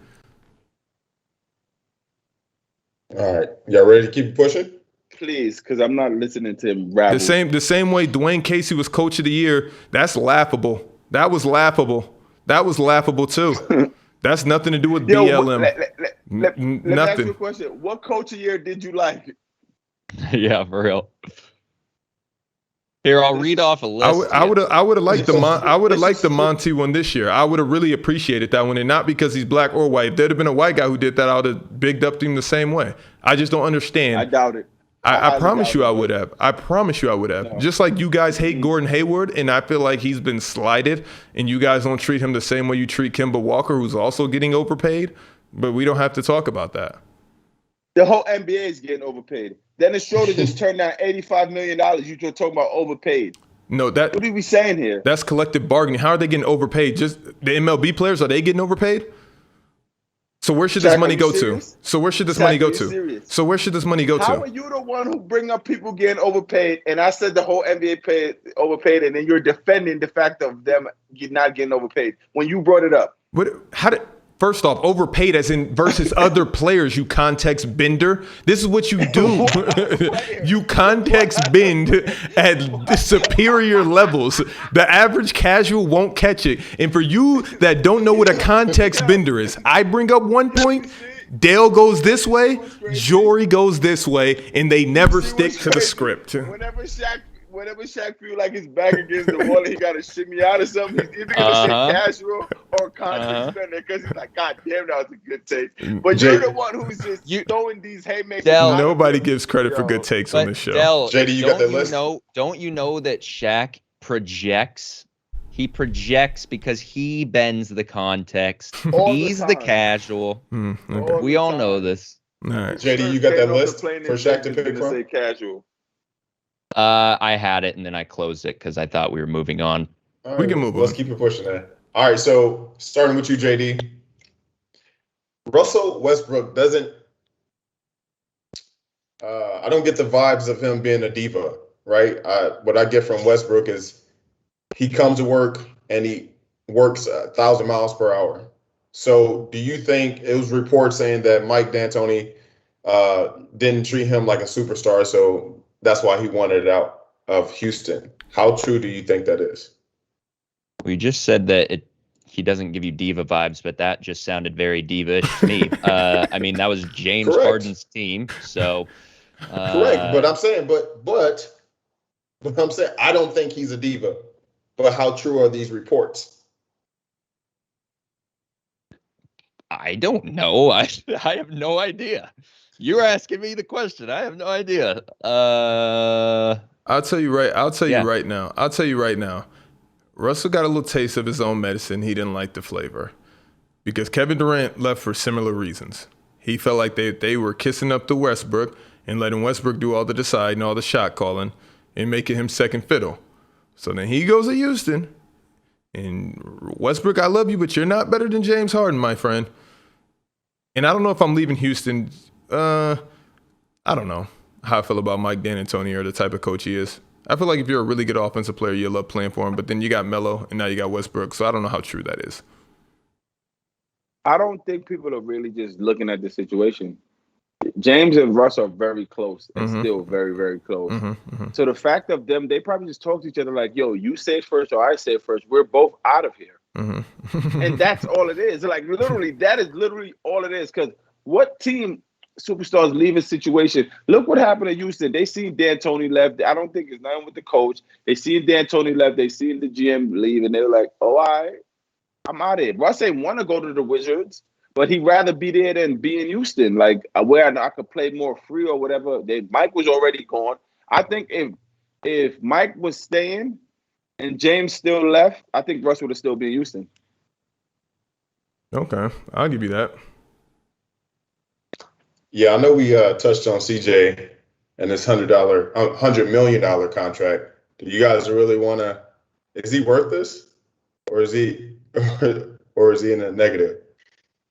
All right, y'all ready to keep pushing? Please, because I'm not listening to him rap. The same way Dwayne Casey was coach of the year. That's laughable. That was laughable too. That's nothing to do with BLM. Let me ask you a question. What coach of the year did you like? Yeah, for real. Here, I'll read off a list. I would have liked the Monty one this year. I would have really appreciated that one, and not because he's black or white. If there'd have been a white guy who did that, I would have bigged up him the same way. I just don't understand. I doubt it. I promise you I would have. No. Just like you guys hate Gordon Hayward, and I feel like he's been slighted, and you guys don't treat him the same way you treat Kemba Walker, who's also getting overpaid. But we don't have to talk about that. The whole NBA is getting overpaid. Dennis Schroeder just turned down $85 million. You just talking about overpaid. No, what are we saying here? That's collective bargaining. How are they getting overpaid? Just the MLB players, are they getting overpaid? So where should this money go to? So where should this money go to? How are you the one who bring up people getting overpaid? And I said the whole NBA overpaid, and then you're defending the fact of them not getting overpaid when you brought it up. First off, overpaid as in versus other players, you context bender. This is what you do. You context bend at superior levels. The average casual won't catch it. And for you that don't know what a context bender is, I bring up one point, Dale goes this way, Jory goes this way, and they never stick to the script. Whenever Shaq Shaq feel like his back against the wall and he got to shimmy out or something, he's either going to say casual or conscious spender because he's like, God damn, that was a good take. But you're the one who's just throwing these haymakers. Nobody gives credit for good takes on this show. JD, you got that list? Don't you know that Shaq projects? He projects because he bends the context. He's the casual. Okay. We all know this. All right. JD, you got that list for Shaq to pick from? Say casual. I had it and then I closed it because I thought we were moving on. Right, we can move on. Let's keep it pushing that. All right, so starting with you, JD. Russell Westbrook doesn't. I don't get the vibes of him being a diva, right? What I get from Westbrook is he comes to work and he works 1,000 miles per hour. So do you think it was reports saying that Mike D'Antoni didn't treat him like a superstar, so that's why he wanted out of Houston? How true do you think that is? We just said that he doesn't give you diva vibes, but that just sounded very diva-ish to me. I mean, that was James Harden's team, so correct. But I'm saying, but I'm saying I don't think he's a diva. But how true are these reports? I don't know. I have no idea. You're asking me the question. I have no idea. I'll tell you right now. Russell got a little taste of his own medicine. He didn't like the flavor because Kevin Durant left for similar reasons. He felt like they were kissing up to Westbrook and letting Westbrook do all the deciding, all the shot calling, and making him second fiddle. So then he goes to Houston, and Westbrook, I love you, but you're not better than James Harden, my friend. And I don't know if I'm leaving Houston. I don't know how I feel about Mike D'Antoni or the type of coach he is. I feel like if you're a really good offensive player, you love playing for him, but then you got Melo, and now you got Westbrook, so I don't know how true that is. I don't think people are really just looking at the situation. James and Russ are very close and still very, very close. So the fact of them, they probably just talk to each other like, yo, you say it first or I say it first. We're both out of here. And that's all it is. Like, literally, that is literally all it is. Because what team superstars leave a situation? Look what happened at Houston. They seen D'Antoni left. I don't think it's nothing with the coach. They seen D'Antoni left. They seen the GM leave. And they were like, oh, all right, I'm out of here. Russ ain't want to go to the Wizards. But he'd rather be there than be in Houston, like where I could play more free or whatever. Mike was already gone. I think if Mike was staying and James still left, I think Russ would have still been in Houston. Okay, I'll give you that. Yeah, I know we touched on CJ and this $100 million contract. Do you guys really want to? Is he worth this, or is he in a negative?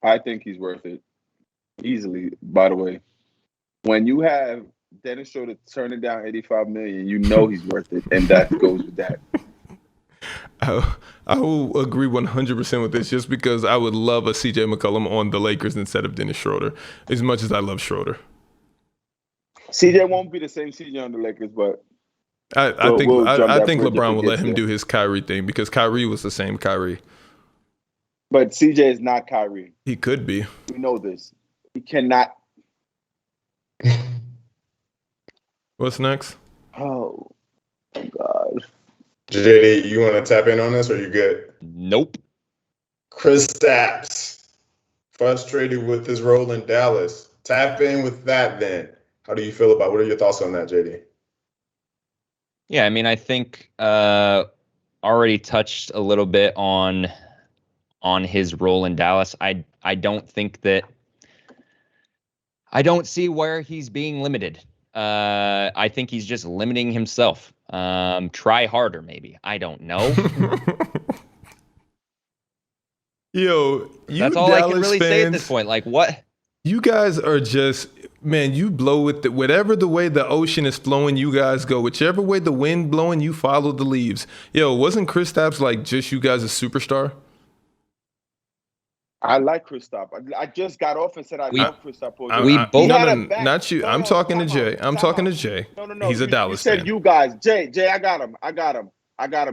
I think he's worth it easily. By the way, when you have Dennis Schroeder turning down $85 million, you know he's worth it, and that goes with that. I will agree 100% with this, just because I would love a CJ McCollum on the Lakers instead of Dennis Schroeder, as much as I love Schroeder. CJ won't be the same CJ on the Lakers, but I think LeBron will let him do his Kyrie thing, because Kyrie was the same Kyrie. But CJ is not Kyrie. He could be. We know this. He cannot. What's next? Oh, my God. JD, you want to tap in on this, or you good? Nope. Kristaps, frustrated with his role in Dallas. Tap in with that then. How do you feel about it? What are your thoughts on that, JD? Yeah, I mean, I think already touched a little bit on his role in Dallas. I don't think that – I don't see where he's being limited. I think he's just limiting himself. Try harder, maybe. I don't know. Yo, that's all Dallas I can really say at this point. Like, what? You guys are just, man, you blow with whatever the way the ocean is flowing, you guys go. Whichever way the wind blowing, you follow the leaves. Yo, wasn't Kristaps like just you guys a superstar? I like Kristaps. I just got off and said I love Kristaps. Not you. I'm talking to Jay. I'm talking to Jay. No. He's a Dallas fan. You fan. said you guys. Jay, I got him,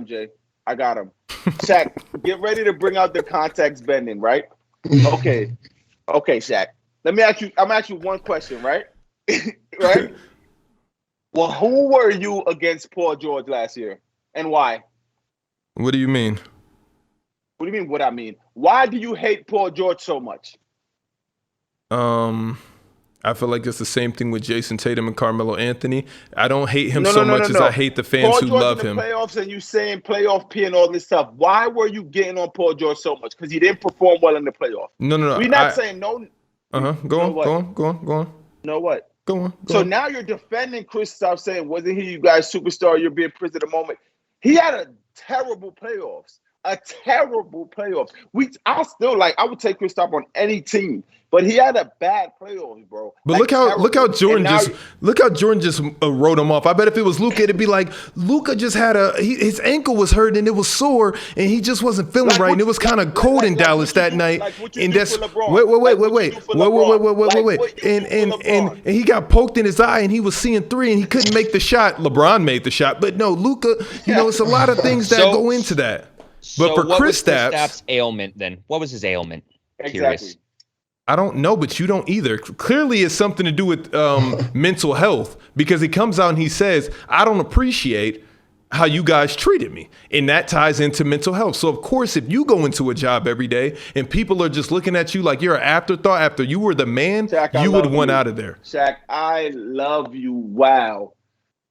Jay. I got him. Shaq, get ready to bring out the context bending, right? Okay, Shaq. Let me ask you. I'm asking you one question, right? Right? Well, who were you against Paul George last year, and why? What do you mean? What do you mean? What I mean? Why do you hate Paul George so much? I feel like it's the same thing with Jason Tatum and Carmelo Anthony. I don't hate him so much as I hate the fans Paul who George love in him. the playoffs, and you saying playoff P and all this stuff. Why were you getting on Paul George so much? Because he didn't perform well in the playoffs. No. We're not saying no. Go on. Know what? Go on. So now you're defending Kristaps, saying, wasn't he you guys superstar? You're being prisoner of the moment. He had a terrible playoffs. I would take Kristaps on any team, but he had a bad playoffs, bro. But look how Jordan just wrote him off. I bet if it was Luka, it'd be like Luka just had his ankle was hurt and it was sore and he just wasn't feeling right and it was kind of cold in Dallas that night. And that's wait. And he got poked in his eye and he was seeing 3 and he couldn't make the shot. LeBron made the shot, but no, Luka. It's a lot of things that go into that. But for Kristaps' ailment, then what was his ailment? Exactly. Curious. I don't know, but you don't either. Clearly, it's something to do with mental health because he comes out and he says, "I don't appreciate how you guys treated me," and that ties into mental health. So, of course, if you go into a job every day and people are just looking at you like you're an afterthought after you were the man, Shaq, you would want out of there. Shaq, I love you. Wow.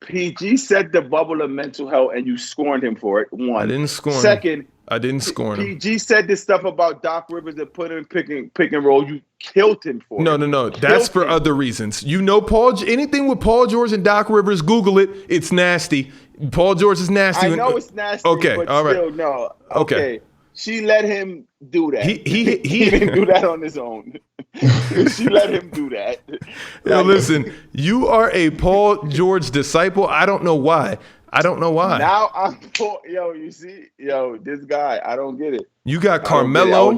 PG said the bubble of mental health, and you scorned him for it. One. I didn't scorn him. Second, I didn't scorn him. PG said this stuff about Doc Rivers and put him pick and roll. You killed him for it. No. That's for other reasons. Anything with Paul George and Doc Rivers, Google it. It's nasty. Paul George is nasty. I know it's nasty. Okay, but all right. Still, no. Okay. She let him do that. He didn't do that on his own. She let him do that. Yo, listen, you are a Paul George disciple. I don't know why. Now I'm you see, this guy, I don't get it. You got Carmelo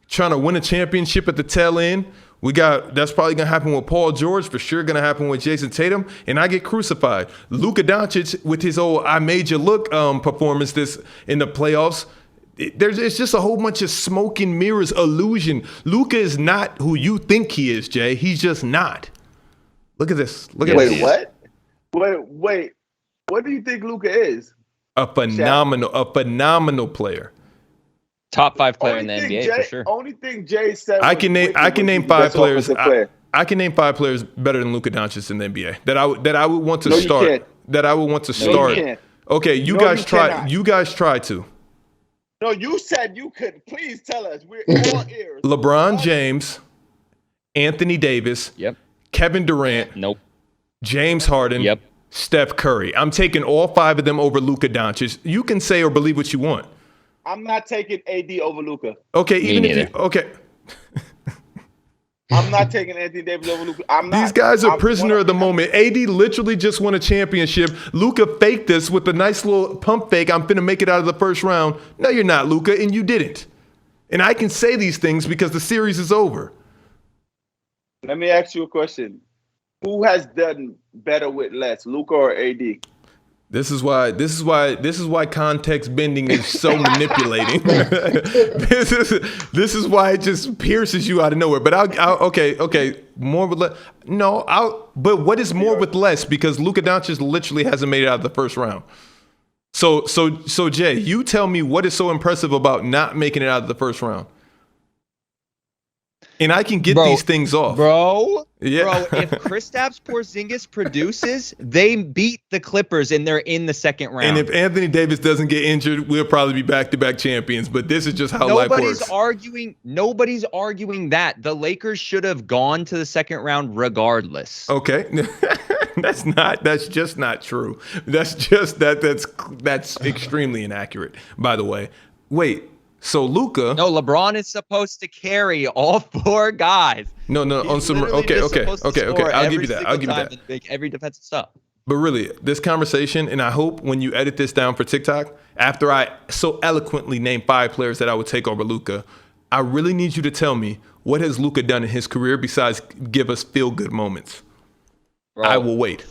trying to win a championship at the tail end. That's probably gonna happen with Paul George, for sure gonna happen with Jason Tatum, and I get crucified. Luka Doncic with his old "I made you look" performance this in the playoffs. It's just a whole bunch of smoke and mirrors illusion. Luka is not who you think he is, Jay. He's just not. Look at this. Wait, what? Wait. What do you think Luka is? A phenomenal player. Top 5 player in the NBA for sure. Only thing Jay said. I can name 5 players. I can name 5 players better than Luka Doncic in the NBA that I would want to start. You can't. That I would want to No, start. you can't. Okay, you guys try. You guys try to. No, you said you could. Please tell us. We're all ears. LeBron James, Anthony Davis, Yep. Kevin Durant, Nope. James Harden, Yep. Steph Curry. I'm taking all 5 of them over Luka Doncic. You can say or believe what you want. I'm not taking AD over Luka. Okay, Me even if neither. you okay. I'm not taking Anthony Davis over Luka. I'm not. These guys are prisoner of the moment. AD literally just won a championship. Luka faked this with a nice little pump fake. I'm finna make it out of the first round. No, you're not, Luka, and you didn't. And I can say these things because the series is over. Let me ask you a question. Who has done better with less, Luka or AD? This is why context bending is so manipulating. This is why it just pierces you out of nowhere. But okay, more with less. No, but what is more with less? Because Luka Doncic literally hasn't made it out of the first round. So Jay, you tell me what is so impressive about not making it out of the first round. And I can get these things off. Bro, Yeah. if Kristaps Porzingis produces, they beat the Clippers and they're in the second round. And if Anthony Davis doesn't get injured, we'll probably be back-to-back champions. But this is just how life works. Nobody's arguing that. The Lakers should have gone to the second round regardless. Okay. That's just not true. That's extremely inaccurate, by the way. Wait. So Luka. No, LeBron is supposed to carry all 4 guys. No. On some. Okay. I'll give you that. And make every defensive stop. But really, this conversation, and I hope when you edit this down for TikTok, after I so eloquently name 5 players that I would take over Luka, I really need you to tell me what has Luka done in his career besides give us feel-good moments. Bro, I will wait.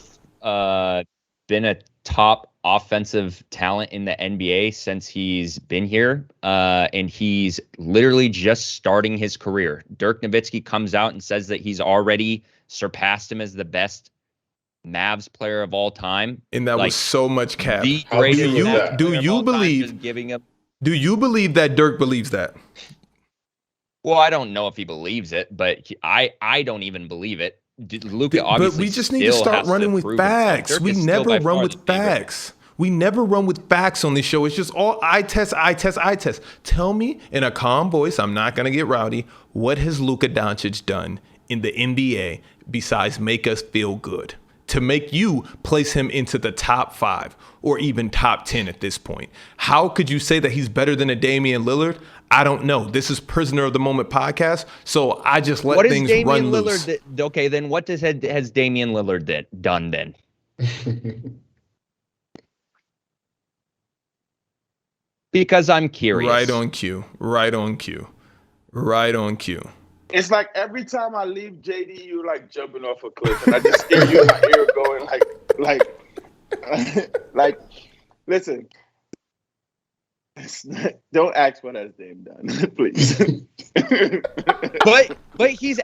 Been a top offensive talent in the NBA since he's been here, and he's literally just starting his career. Dirk Nowitzki comes out and says that he's already surpassed him as the best Mavs player of all time. And that was so much cap. The How deep greatest was Mavs that? Do player of you all time, believe- just giving up? Do you believe that Dirk believes that? Well, I don't know if he believes it, but I don't even believe it. Luka obviously. But we just need to start running with facts. We never run with facts. We never run with facts on this show. It's just all eye test. Tell me in a calm voice, I'm not going to get rowdy, what has Luka Doncic done in the NBA besides make us feel good? To make you place him into the top 5 or even top 10 at this point. How could you say that he's better than a Damian Lillard? I don't know. This is Prisoner of the Moment podcast, so I just let things run loose. Okay, then what has Damian Lillard done then? Because I'm curious. Right on cue. It's like every time I leave JD, you're like jumping off a cliff, and I just hear you in my ear going like, listen. Don't ask what has Dame done, please. but he's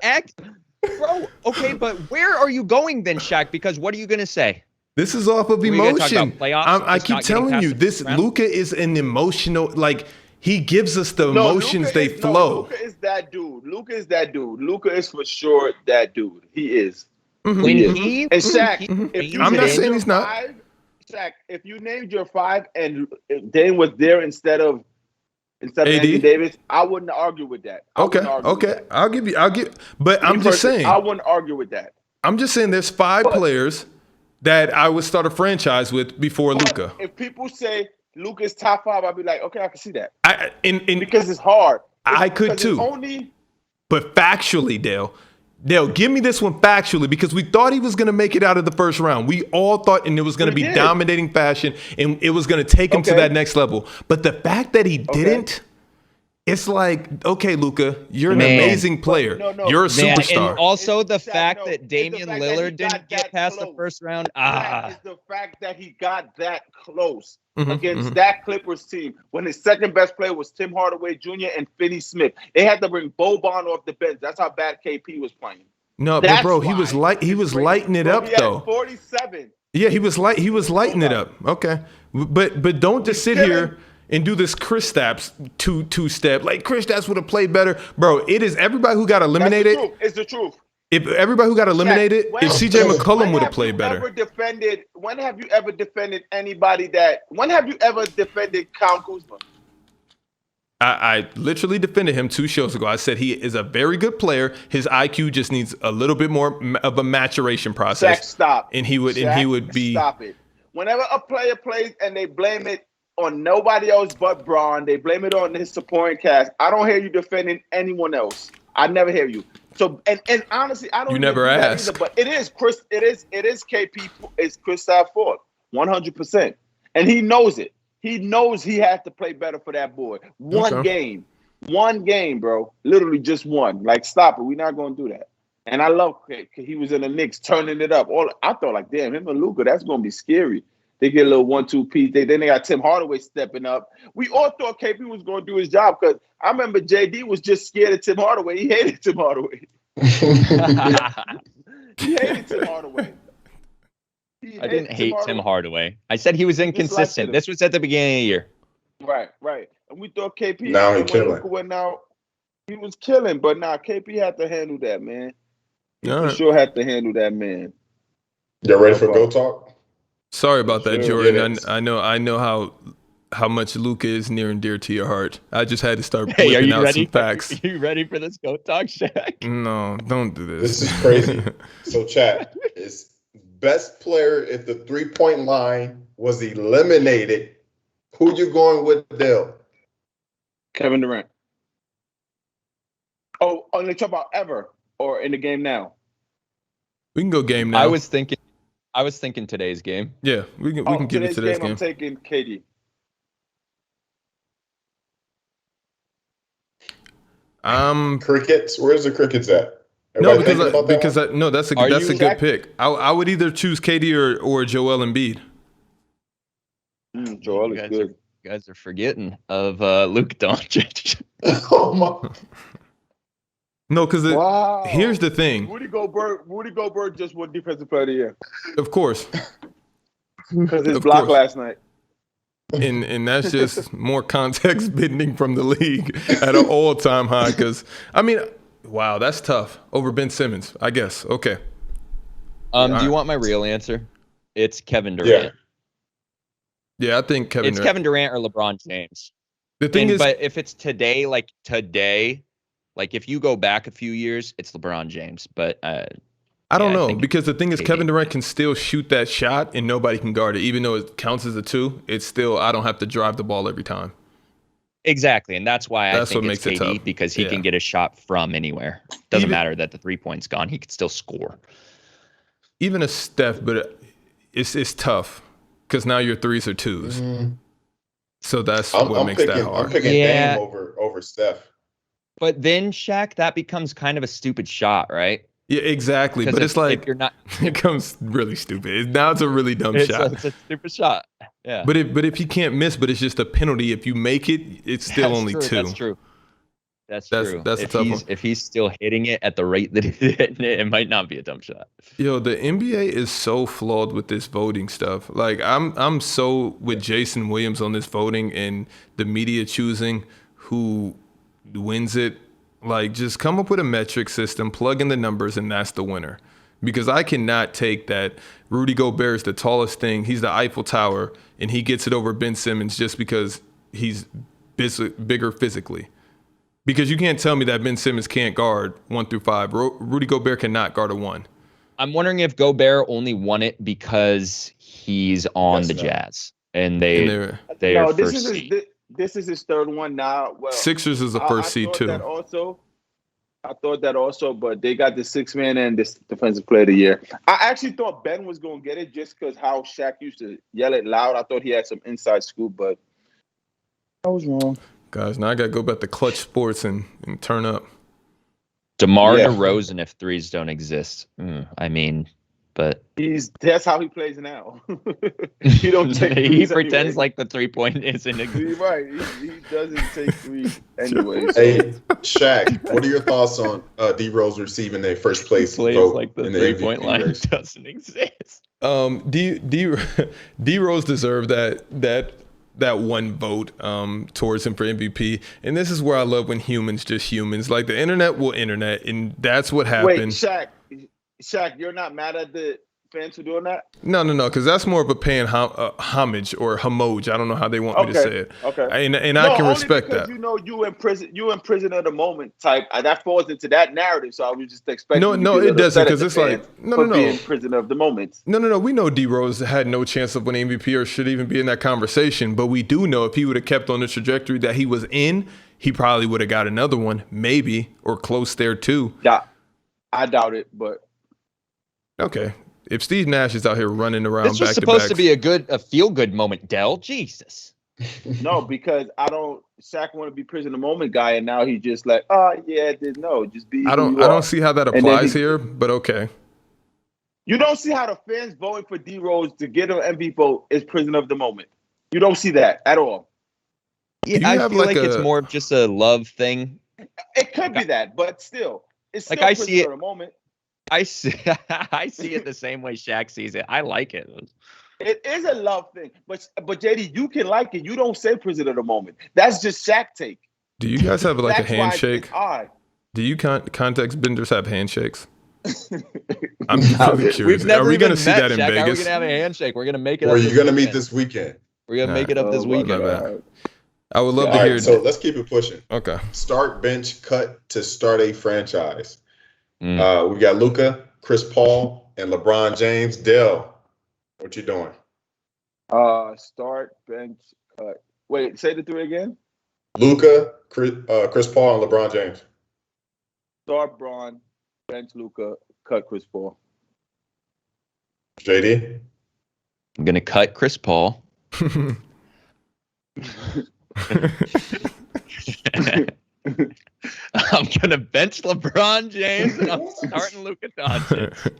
bro. Okay, but where are you going then, Shaq? Because what are you gonna say? This is off of emotion. I keep telling you, this Luka is an emotional. Like he gives us the emotions. They flow. Luka is that dude. Luka is for sure that dude. He is. Mm-hmm. And Shaq, if you I'm not saying he's not. Shaq, if you named your 5 and Dame was there instead of AD? Anthony Davis, I wouldn't argue with that. Okay. I'll give. But I'm just saying. I wouldn't argue with that. I'm just saying there's 5 players that I would start a franchise with before Luka. If people say Luka's top 5, I'd be like, okay, I can see that. Because it's hard. I could too. But factually, Dale, give me this one factually, because we thought he was going to make it out of the first round. We all thought, and it was going to be dominating fashion, and it was going to take him to that next level. But the fact that he didn't, it's like, okay, Luka, you're an amazing player. You're a superstar. And also the fact that Damian Lillard didn't get past the first round. That is the fact that he got that close against that Clippers team when his second best player was Tim Hardaway Jr. and Finney Smith. They had to bring Boban off the bench. That's how bad KP was playing. No, but bro, he was lighting it up though. 47. Yeah, he was lighting it up. Okay, but don't just sit here and do this Kristaps two-step. Like, Kristaps would have played better. Bro, it is everybody who got eliminated. It's the truth. If everybody who got eliminated, if CJ McCollum would have played better. When have you ever defended anybody when have you ever defended Kyle Kuzma? I literally defended him 2 shows ago. I said he is a very good player. His IQ just needs a little bit more of a maturation process. Shaq, stop. And he would be. Stop it. Whenever a player plays and they blame it on nobody else but Braun, they blame it on his supporting cast. I don't hear you defending anyone else. I never hear you. So and honestly, I don't. You never ask. Either, but it is KP. It's Kristaps' fault, 100%, and he knows it. He knows he has to play better for that boy. One game, bro. Literally just one. Like, stop it. We're not going to do that. And I love he was in the Knicks turning it up. I thought, like, damn, him and Luka, that's going to be scary. They get a little 1-2 piece. Then they got Tim Hardaway stepping up. We all thought KP was going to do his job because I remember JD was just scared of Tim Hardaway. He hated Tim Hardaway. He hated Tim Hardaway. I didn't hate Tim Hardaway. I said he was inconsistent. This was at the beginning of the year. Right. And we thought KP. Now he's killing. He was killing, but now KP had to handle that, man. Yeah. He sure had to handle that, man. You ready for Go Talk? Sorry about that, Jordan. I know how much Luka is near and dear to your heart. I just had to start whipping out some facts. Are you ready for this Go Talk, Shaq? No, don't do this. This is crazy. So, chat, it's best player if the 3-point line was eliminated. Who you going with, Dale? Kevin Durant. Oh, they talk about ever or in the game now? We can go game now. I was thinking today's game. Yeah, we can give it today's game. I'm taking KD. Crickets. Where's the Crickets at? No, that's a good pick. I would either choose KD or Joel Embiid. Joel is good. You guys are forgetting of Luka Doncic. Oh my! No, because Wow. here's the thing. Rudy Gobert just won Defensive Player of the Year Of course. because his Of block course. last night. And that's just more context bending from the league at an all-time high. Because, I mean, wow, that's tough. Over Ben Simmons, I guess. Okay. Do you want my real answer? It's Kevin Durant. Yeah, I think Kevin It's Durant. Kevin Durant or LeBron James. The thing is, but if it's today, like if you go back a few years, it's LeBron James. But I don't I know, think because the thing is, KD. Kevin Durant can still shoot that shot and nobody can guard it. Even though it counts as a 2, it's still, I don't have to drive the ball every time. exactly, and that's why That's I think what it's makes it KD tough. because he Yeah. can get a shot from anywhere. Doesn't Even- matter that the 3-point's gone; he can still score. Even a Steph, but it's tough because now your 3s are 2s. Mm-hmm. So that's what makes that hard. I'm picking Yeah. Dame over Steph. But then Shaq, that becomes kind of a stupid shot, right? Yeah, exactly. Because But it's like if you're not, it comes really stupid. Now it's a really dumb it's shot. a stupid shot. Yeah, But if you can't miss, but it's just a penalty. If you make it, it's still That's only true, 2. That's true. That's true. That's a if tough he's one. if he's still hitting it at the rate that he's hitting it, it might not be a dumb shot. Yo, the NBA is so flawed with this voting stuff. Like I'm so with Jason Williams on this voting and the media choosing who wins it. Like, just come up with a metric system, plug in the numbers, and that's the winner. Because I cannot take that Rudy Gobert is the tallest thing. He's the Eiffel Tower, and he gets it over Ben Simmons just because he's bigger physically. Because you can't tell me that Ben Simmons can't guard 1 through 5. Rudy Gobert cannot guard a 1. I'm wondering if Gobert only won it because he's on the Jazz and they are first seed. This is his third one now. Well, Sixers is the first seed too. I thought that also, but they got the 6-man and this Defensive Player of the Year. I actually thought Ben was going to get it just because how Shaq used to yell it loud. I thought he had some inside scoop, but I was wrong. Guys, now I got to go back to Clutch Sports and turn up. DeMar DeRozan if 3s don't exist. I mean, but that's how he plays now. He don't take he threes pretends anyway. like the 3-point isn't He's right. He doesn't take 3 anyway. So. Hey, Shaq, what are your thoughts on D Rose receiving their first place plays vote like the in 3-point MVP line race? doesn't exist. D Rose deserved that one vote towards him for MVP. And this is where I love when humans just humans. Like, the internet will internet, and that's what happened. Wait, Shaq, you're not mad at the fans for doing that? No, because that's more of a paying homage or homage. I don't know how they want me to say it. Okay. And I can respect that. You know, you in prison at the moment type. That falls into that narrative. So I was just expecting. No, it doesn't, because it's like no. Being prisoner of the moment. No. We know D Rose had no chance of winning MVP or should even be in that conversation. But we do know if he would have kept on the trajectory that he was in, he probably would have got another one, maybe, or close there too. Yeah, I doubt it, but okay. If Steve Nash is out here running around This was back to supposed back, to be a feel-good moment, Dell. Jesus. no, because Shaq want to be prison of the moment guy, and now he just like, just be. I don't see how that applies here, but okay. You don't see how the fans voting for D Rose to get an MVP vote is prison of the moment. You don't see that at all. Yeah, I feel like it's more of just a love thing. It could be that, but still, it's still Like, I prison see it- of the moment. I see it the same way Shaq sees it. I like it. It is a love thing, but JD, you can like it. You don't say prison of the moment. That's just Shaq take. Do you guys have like a That's why handshake? it's odd. Do you context benders have handshakes? I'm really curious. We've never Are we even going to see met, that in Shaq. How are we Vegas? gonna have a handshake? We're gonna make it. Or up are you this going to meet weekend. this weekend? We're gonna make it up this my weekend. bad. I would love All to hear. right, so let's keep it pushing. Okay. Start, bench, cut to start a franchise. We Mm. got Luka, Chris Paul, and LeBron James. Dell, what you doing? Start, bench, cut. Wait, say the 3 again. Luka, Chris Paul, and LeBron James. Start Braun, bench Luka, cut Chris Paul. JD. I'm gonna cut Chris Paul. I'm gonna bench LeBron James and I'm starting Luka Doncic.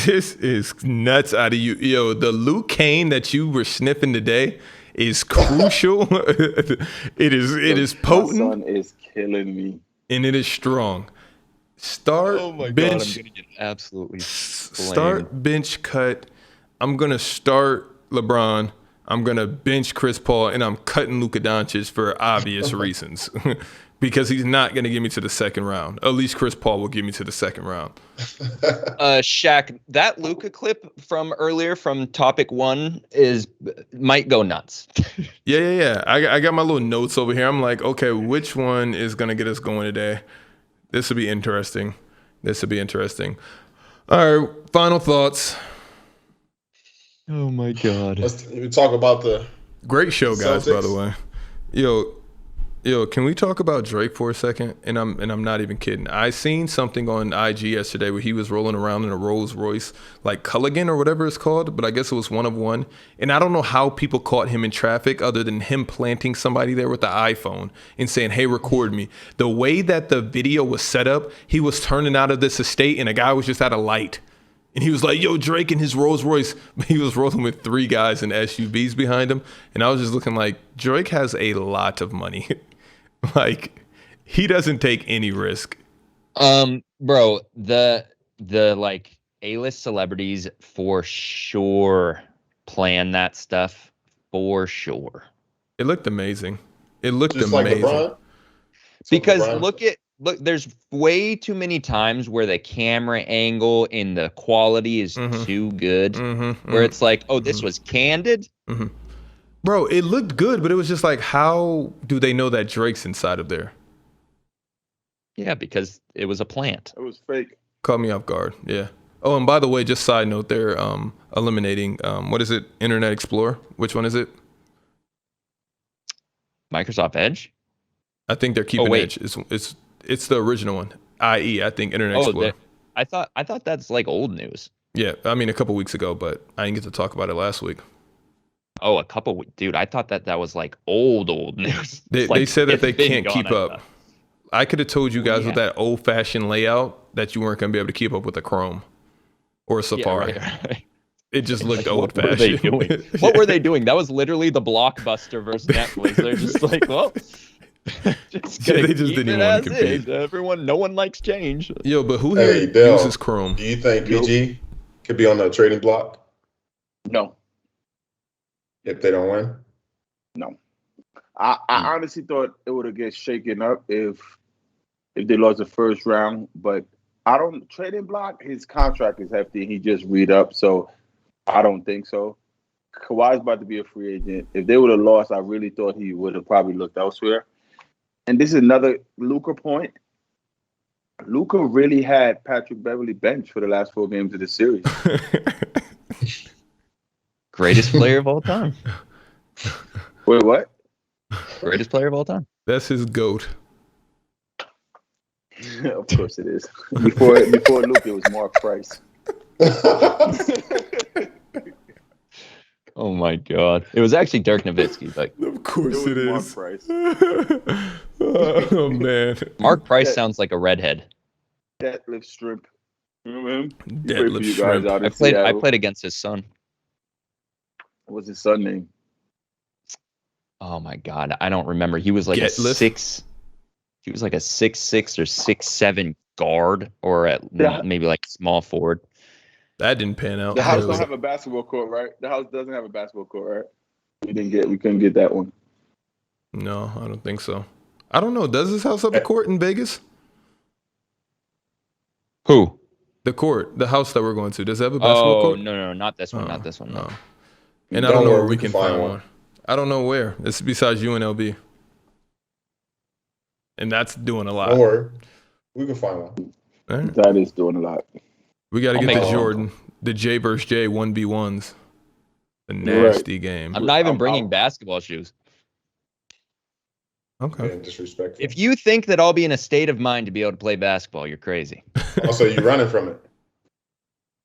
This is nuts out of you. Yo, the Luke Kane that you were sniffing today is crucial. It is My potent son is killing me. and it is strong. Start Oh my bench. God, I'm gonna get absolutely Start bench cut. I'm gonna start LeBron. I'm gonna bench Chris Paul, and I'm cutting Luka Doncic for obvious reasons, because he's not gonna get me to the second round. At least Chris Paul will get me to the second round. Shaq, that Luka clip from earlier from topic 1 might go nuts. Yeah. I got my little notes over here. I'm like, okay, which one is gonna get us going today? This will be interesting. All right, final thoughts. Oh my God. Let's talk about the Great show, guys. Celtics. By the way, yo, can we talk about Drake for a second? And I'm not even kidding. I seen something on IG yesterday where he was rolling around in a Rolls Royce, like Culligan or whatever it's called, but I guess it was one of one. And I don't know how people caught him in traffic other than him planting somebody there with the iPhone and saying, "Hey, record me." The way that the video was set up, he was turning out of this estate and a guy was just at a light. And he was like, yo, Drake in his Rolls Royce. He was rolling with 3 guys in SUVs behind him. And I was just looking like, Drake has a lot of money. Like, he doesn't take any risk. Bro, the like A-list celebrities for sure plan that stuff for sure. It looked amazing. It looked just amazing. like LeBron. Because LeBron. look, there's way too many times where the camera angle and the quality is too good. Where it's like, oh, this was candid. Bro, it looked good, but it was just like, how do they know that Drake's inside of there? Yeah, because it was a plant. It was fake. Caught me off guard. Yeah. Oh, and by the way, just side note, they're eliminating what is it? Internet Explorer. Which one is it? Microsoft Edge. I think they're keeping wait. Edge. It's the original one. I.e., I think Internet Explorer. I thought that's like old news. Yeah, I mean a couple weeks ago, but I didn't get to talk about it last week. Oh, dude, I thought that was like old news. They said that they can't keep up. Thought. I could have told you guys with that old-fashioned layout that you weren't going to be able to keep up with a Chrome or a Safari. Yeah, right. It just looked What were old-fashioned. they doing? What were they doing? That was literally the Blockbuster versus Netflix. They're just like, well, just Yeah, they just didn't want to compete. No one likes change. Yo, but who Hey, here Dell, uses Chrome? Do you think PG could be on the trading block No. if they don't win? No. I honestly thought it would have get shaken up if they lost the first round, but trading block, his contract is hefty. He just re-upped, so I don't think so. Kawhi's about to be a free agent. If they would have lost, I really thought he would have probably looked elsewhere. And this is another Luka point. Luka really had Patrick Beverly bench for the last 4 games of the series. Greatest player of all time. Wait, what? Greatest player of all time. That's his GOAT. Of course it is. Before Luka, it was Mark Price. Oh my God! It was actually Dirk Nowitzki. Like, Of course it Mark is. Price. Oh, man. Mark Price sounds like a redhead. Deadlift Shrimp. Remember him? He played for Deadlift you guys Shrimp. out in I Seattle. played against his son. What's his son name? Oh my God, I don't remember. He was like Getless? a 6. He was like a 6'6" or 6'7" guard, or maybe like small forward. That didn't pan out. The house really. don't have a basketball court, right? The house doesn't have a basketball court, right? We couldn't get that one. No, I don't think so. I don't know. Does this house have a court in Vegas? Who? The court, the house that we're going to. Does it have a basketball court? No, not this one. Not this one. No. And I don't know where we can find one. I don't know where. It's besides UNLV. And that's doing a lot. Don't worry. We can find one. All right. That is doing a lot. We got to I'll get make the a Jordan, the J versus J 1v1s. The nasty game. I'm not even bringing basketball shoes. Okay. Yeah, disrespectful. If you think that I'll be in a state of mind to be able to play basketball, you're crazy. Also, you're running from it.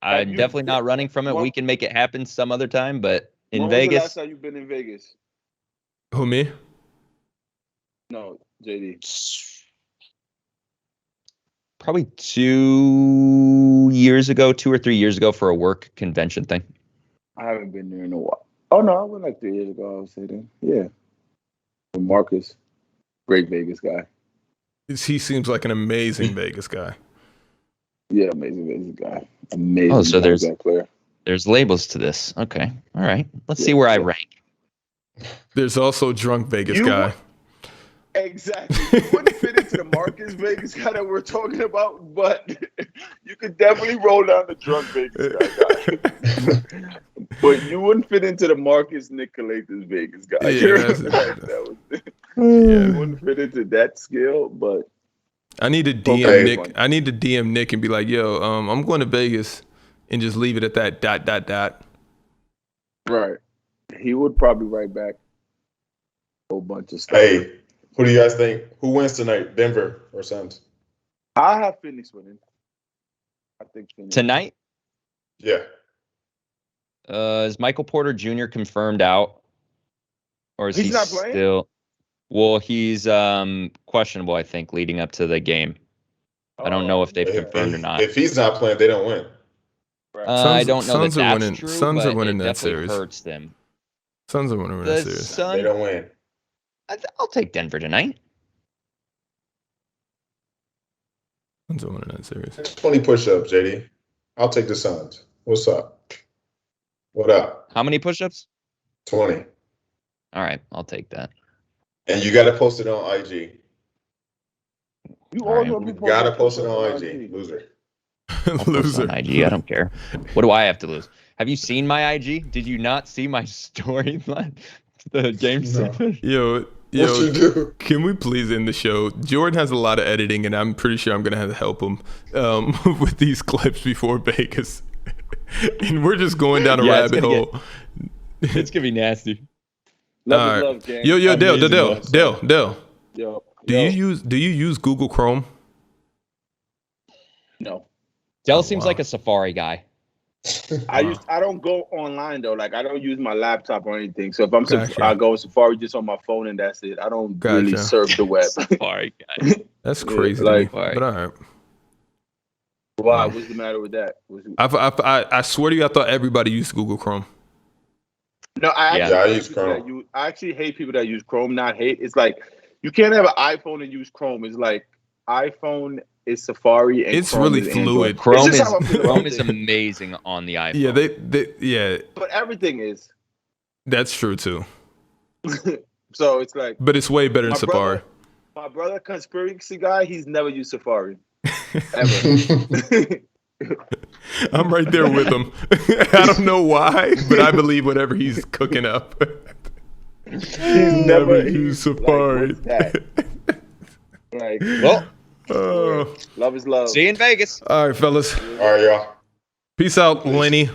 I'm you- definitely not running from it. Well- We can make it happen some other time, but in When was the Vegas, last time you've been in Vegas? Who, me? No, JD. probably 2 or 3 years ago for a work convention thing. I haven't been there in a while. Oh no, I went like 3 years ago. I would say then. Yeah. With Marcus, great Vegas guy. He seems like an amazing Vegas guy. Yeah, amazing guy. Amazing. Oh, so there's that player. There's labels to this. Okay. All right. Let's see where I rank. There's also drunk Vegas guy. Exactly. You wouldn't fit into the Marcus Vegas guy that we're talking about, but you could definitely roll down the drunk Vegas guy. But you wouldn't fit into the Marcus Nicolaitis Vegas guy. You wouldn't fit into that skill, but I need to DM Nick. I need to DM Nick and be like, yo, I'm going to Vegas, and just leave it at that ... Right. He would probably write back a whole bunch of stuff. Hey, who do you guys think? Who wins tonight, Denver or Suns? I have Phoenix winning. I think Phoenix. Tonight? Yeah. Is Michael Porter Jr. confirmed out? Or is he not playing? Still? Well, he's questionable, I think, leading up to the game. I don't know if they've confirmed or not. If he's not playing, they don't win. I don't know Suns that are that's winning. true, Suns but are winning it that definitely series. hurts them. Suns are winning that series. They don't win. I'll take Denver tonight. Suns are winning that series. 20 push-ups, JD. I'll take the Suns. What's up? What up? How many push-ups? 20. All right, I'll take that. And you got to post it on IG. You All right. got to post it on IG. Loser. I'll post on IG. I don't care. What do I have to lose? Have you seen my IG? Did you not see my story? The game 7? Yo, can we please end the show? Jordan has a lot of editing, and I'm pretty sure I'm gonna have to help him with these clips before Vegas. And we're just going down a rabbit hole. It's gonna be nasty. Love is love, gang. Yo, Dale. Yo. Do you use Google Chrome? No. Dell seems like a Safari guy. I don't go online though. Like I don't use my laptop or anything. So if I'm Gotcha. I go Safari just on my phone and that's it. I don't really surf the web. Safari guy. That's crazy. Like, but all right. Why? What's the matter with that? I swear to you, I thought everybody used Google Chrome. No, I use Chrome. I actually hate people that use Chrome. Not hate. It's like you can't have an iPhone and use Chrome. It's like iPhone is Safari and it's Chrome really is fluid. Chrome is amazing on the iPhone. Yeah, But everything is. That's true too. So it's like. But it's way better than Safari. My brother, conspiracy guy, he's never used Safari. Ever. I'm right there with him. I don't know why, but I believe whatever he's cooking up. He's never used Safari. Like, well, Oh. love is love. See you in Vegas. All right, fellas. All right, y'all. Peace out, Lenny.